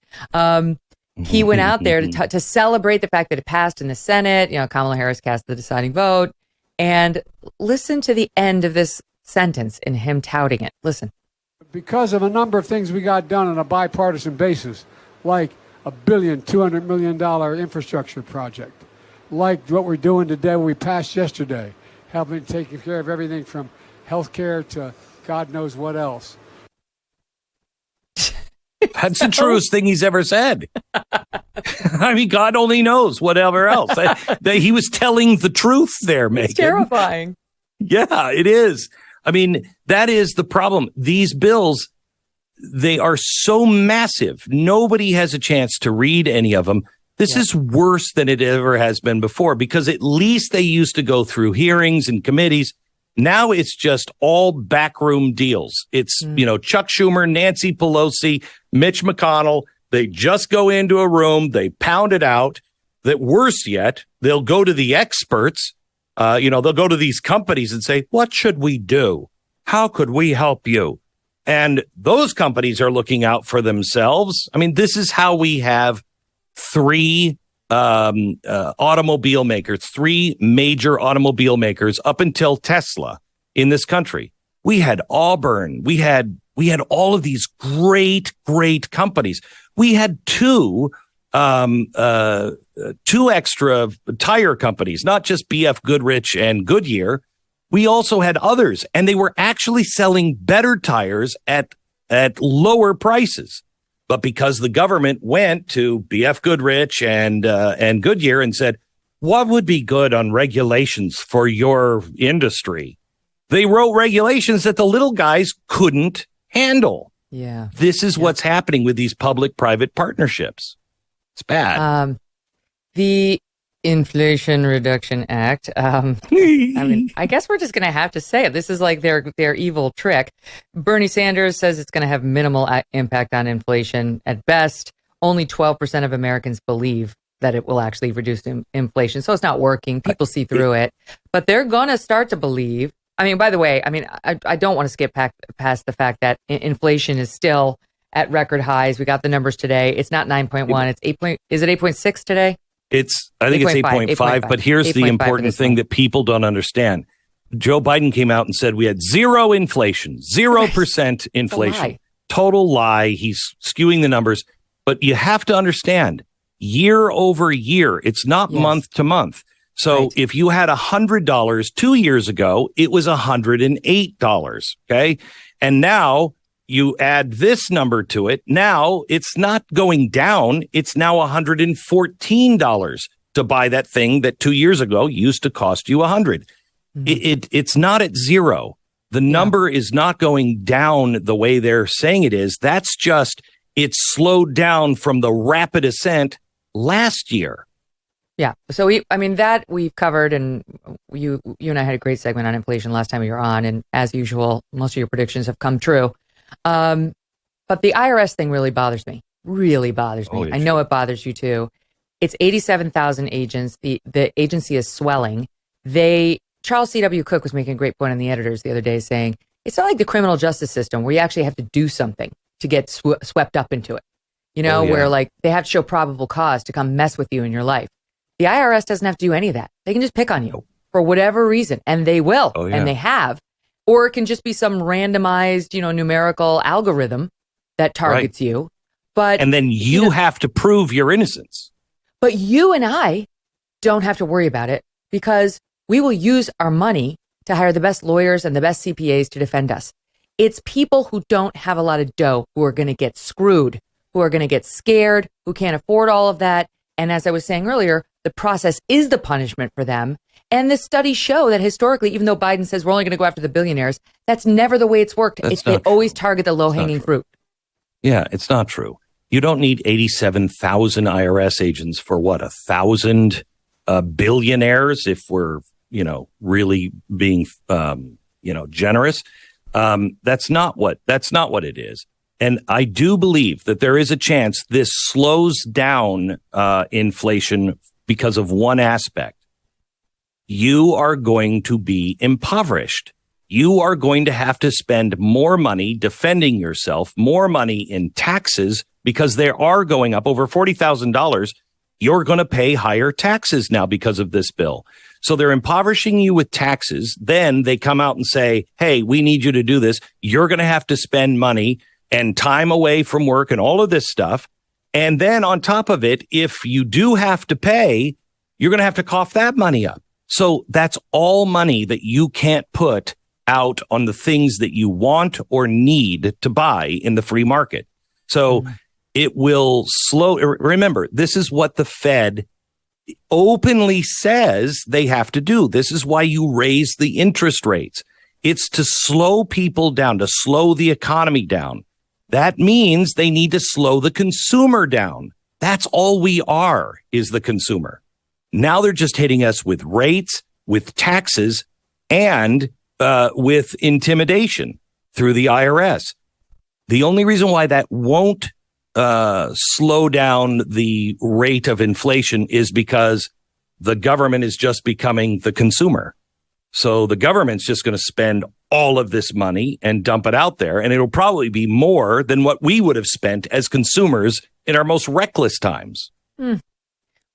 He went out there to celebrate the fact that it passed in the Senate. Kamala Harris cast the deciding vote. And listen to the end of this sentence in him touting it. Listen. Because of a number of things we got done on a bipartisan basis, like $200 million infrastructure project, like what we're doing today, what we passed yesterday, helping taking care of everything from health care to God knows what else. That's the truest thing he's ever said. I mean, God only knows whatever else. He was telling the truth there, Megyn. It's terrifying. Yeah, it is. I mean, that is the problem. These bills, they are so massive. Nobody has a chance to read any of them. This is worse than it ever has been before, because at least they used to go through hearings and committees. Now it's just all backroom deals. It's, Chuck Schumer, Nancy Pelosi, Mitch McConnell. They just go into a room. They pound it out. That worse yet, they'll go to the experts. They'll go to these companies and say, what should we do? How could we help you? And those companies are looking out for themselves. I mean, this is how we have three automobile makers, three major automobile makers up until Tesla in this country. We had Auburn. We had all of these great companies. We had two extra tire companies, not just BF Goodrich and Goodyear. We also had others, and they were actually selling better tires at lower prices. But because the government went to BF Goodrich and Goodyear and said, what would be good on regulations for your industry? They wrote regulations that the little guys couldn't handle. Yeah. This is what's happening with these public-private partnerships. It's bad. The Inflation Reduction Act. I mean, I guess we're just going to have to say it. This is like their evil trick. Bernie Sanders says it's going to have minimal impact on inflation at best. Only 12% of Americans believe that it will actually reduce inflation. So it's not working. People see through it. But they're going to start to believe. I mean, by the way, I don't want to skip past the fact that inflation is still at record highs. We got the numbers today. It's not 9.1. It's 8. Is it 8.6 today? I think it's 8.5, but here's the important thing that people don't understand. Joe Biden came out and said we had zero inflation, 0% inflation. Total lie. He's skewing the numbers. But you have to understand, year over year, it's not month to month. So if you had $100 2 years ago, it was $108. Okay. And now you add this number to it. Now it's not going down. It's now $114 to buy that thing that 2 years ago used to cost you $100. It's not at zero. The number is not going down the way they're saying it is. That's just, it's slowed down from the rapid ascent last year. Yeah. So that we've covered, and you and I had a great segment on inflation last time you were on. And as usual, most of your predictions have come true. But the IRS thing really bothers me. I know it bothers you too. It's 87,000 agents. The agency is swelling. Charles C.W. Cook was making a great point on the editors the other day, saying it's not like the criminal justice system where you actually have to do something to get swept up into it. Where like they have to show probable cause to come mess with you in your life. The IRS doesn't have to do any of that. They can just pick on you for whatever reason, and they will, and they have. Or it can just be some randomized, numerical algorithm that targets you. And then you have to prove your innocence. But you and I don't have to worry about it, because we will use our money to hire the best lawyers and the best CPAs to defend us. It's people who don't have a lot of dough who are going to get screwed, who are going to get scared, who can't afford all of that. And as I was saying earlier, the process is the punishment for them. And the studies show that historically, even though Biden says we're only going to go after the billionaires, that's never the way it's worked. They always target the low-hanging fruit. Yeah, it's not true. You don't need 87,000 IRS agents for 1,000 billionaires if we're, really being, generous. That's not what it is. And I do believe that there is a chance this slows down inflation because of one aspect. You are going to be impoverished. You are going to have to spend more money defending yourself, more money in taxes, because they are going up over $40,000. You're going to pay higher taxes now because of this bill. So they're impoverishing you with taxes. Then they come out and say, hey, we need you to do this. You're going to have to spend money and time away from work and all of this stuff. And then on top of it, if you do have to pay, you're going to have to cough that money up. So that's all money that you can't put out on the things that you want or need to buy in the free market. So it will slow. Remember, this is what the Fed openly says they have to do. This is why you raise the interest rates. It's to slow people down, to slow the economy down. That means they need to slow the consumer down. That's all we are, is the consumer. Now they're just hitting us with rates, with taxes, and with intimidation through the IRS. The only reason why that won't slow down the rate of inflation is because the government is just becoming the consumer. So the government's just going to spend all of this money and dump it out there, and it'll probably be more than what we would have spent as consumers in our most reckless times.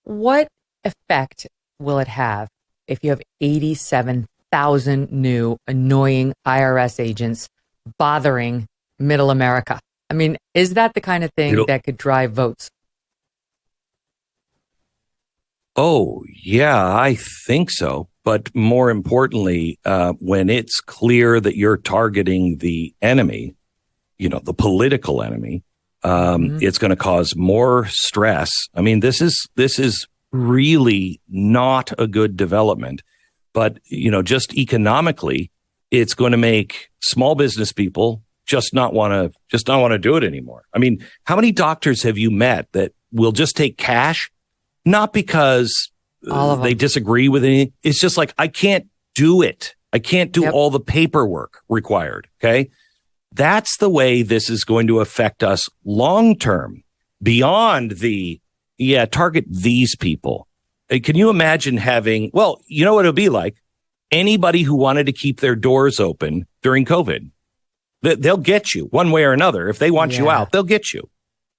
What effect will it have if you have 87,000 new annoying IRS agents bothering middle America? I mean, is that the kind of thing that could drive votes? Oh, yeah, I think so. But more importantly, when it's clear that you're targeting the enemy, the political enemy, it's going to cause more stress. I mean, this is really not a good development. But, just economically, it's going to make small business people just not want to do it anymore. I mean, how many doctors have you met that will just take cash? Not because they disagree with anything. It's just like, I can't do it. I can't do all the paperwork required. Okay. That's the way this is going to affect us long term, beyond target these people. Can you imagine having, you know what it'll be like? Anybody who wanted to keep their doors open during COVID, they'll get you one way or another. If they want you out, they'll get you.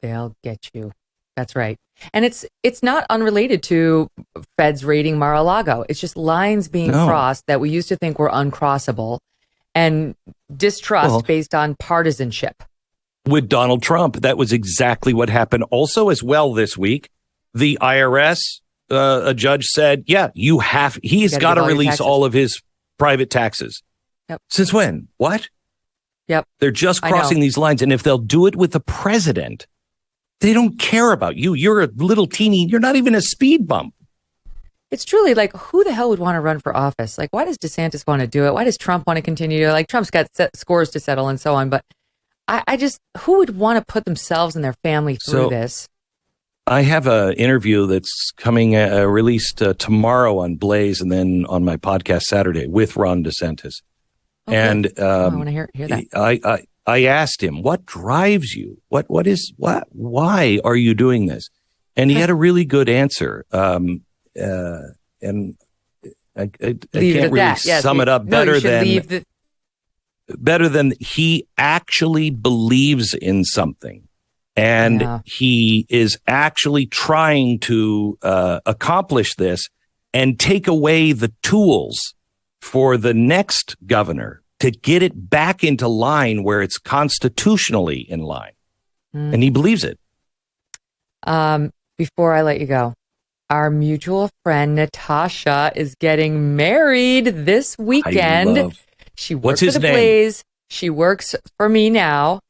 They'll get you. That's right. And it's not unrelated to feds raiding Mar-a-Lago. It's just lines being crossed that we used to think were uncrossable, and distrust based on partisanship. With Donald Trump, that was exactly what happened. Also, as well, this week, the IRS, a judge said, he's got to release all of his private taxes. Yep. Since when? What? Yep. They're just crossing these lines. And if they'll do it with the president, they don't care about you. You're a little teeny. You're not even a speed bump. It's truly like, who the hell would want to run for office? Like, why does DeSantis want to do it? Why does Trump want to continue? Like, Trump's got scores to settle and so on. But I just, who would want to put themselves and their family through this? I have an interview that's coming released tomorrow on Blaze and then on my podcast Saturday with Ron DeSantis. Okay. And I want to hear that. I asked him, what drives you? Why are you doing this? And he had a really good answer. And I can't really sum it up better than he actually believes in something. And he is actually trying to accomplish this and take away the tools for the next governor to get it back into line where it's constitutionally in line. And he believes it. Before I let you go, our mutual friend Natasha is getting married this weekend. She works for the Blaze. She works for me now.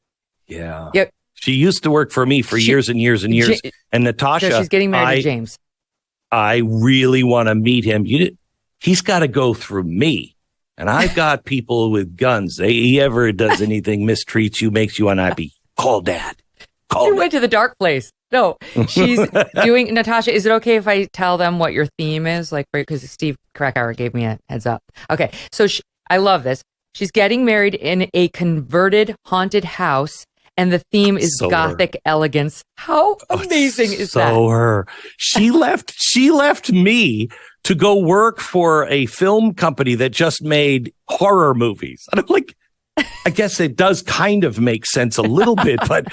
Yeah. Yep. She used to work for me for years and years and years. And Natasha, so she's getting married to James. I really want to meet him. He's got to go through me. And I've got people with guns. He ever does anything, mistreats you, makes you unhappy, call Dad. You went to the dark place. No, she's doing, Natasha, is it okay if I tell them what your theme is? Like, because Steve Krakauer gave me a heads up. Okay, so I love this. She's getting married in a converted haunted house, and the theme is Gothic elegance. How amazing is that? Her. She left me to go work for a film company that just made horror movies. And I'm like, I guess it does kind of make sense a little bit, but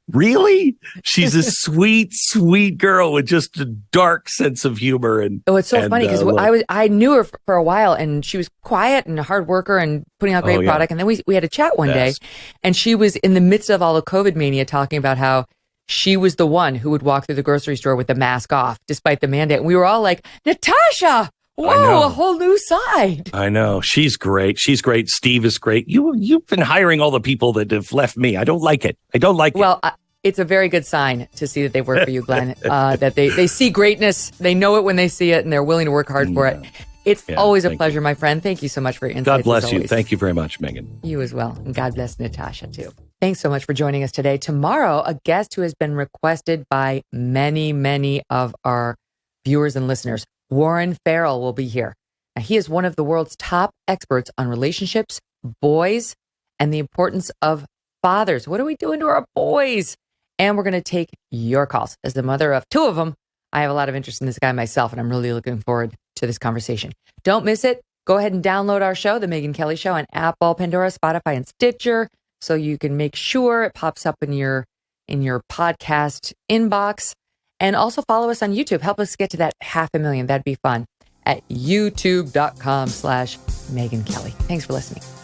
really? She's a sweet, sweet girl with just a dark sense of humor. And it's so funny because I knew her for a while, and she was quiet and a hard worker and putting out great product. And then we had a chat one day, and she was in the midst of all the COVID mania talking about how she was the one who would walk through the grocery store with the mask off despite the mandate. And we were all like, Natasha, whoa, a whole new side. I know. She's great. She's great. Steve is great. You've been hiring all the people that have left me. I don't like it. Well, it's a very good sign to see that they work for you, Glenn, that they see greatness. They know it when they see it, and they're willing to work hard for it. It's always a pleasure, my friend. Thank you so much for your insights. God bless you. Thank you very much, Megyn. You as well. And God bless Natasha, too. Thanks so much for joining us today. Tomorrow, a guest who has been requested by many, many of our viewers and listeners, Warren Farrell, will be here. Now, he is one of the world's top experts on relationships, boys, and the importance of fathers. What are we doing to our boys? And we're going to take your calls. As the mother of 2 of them, I have a lot of interest in this guy myself, and I'm really looking forward to this conversation. Don't miss it. Go ahead and download our show, The Megyn Kelly Show, on Apple, Pandora, Spotify, and Stitcher, so you can make sure it pops up in your podcast inbox. And also follow us on YouTube. Help us get to that 500,000. That'd be fun. At youtube.com/Megyn Kelly. Thanks for listening.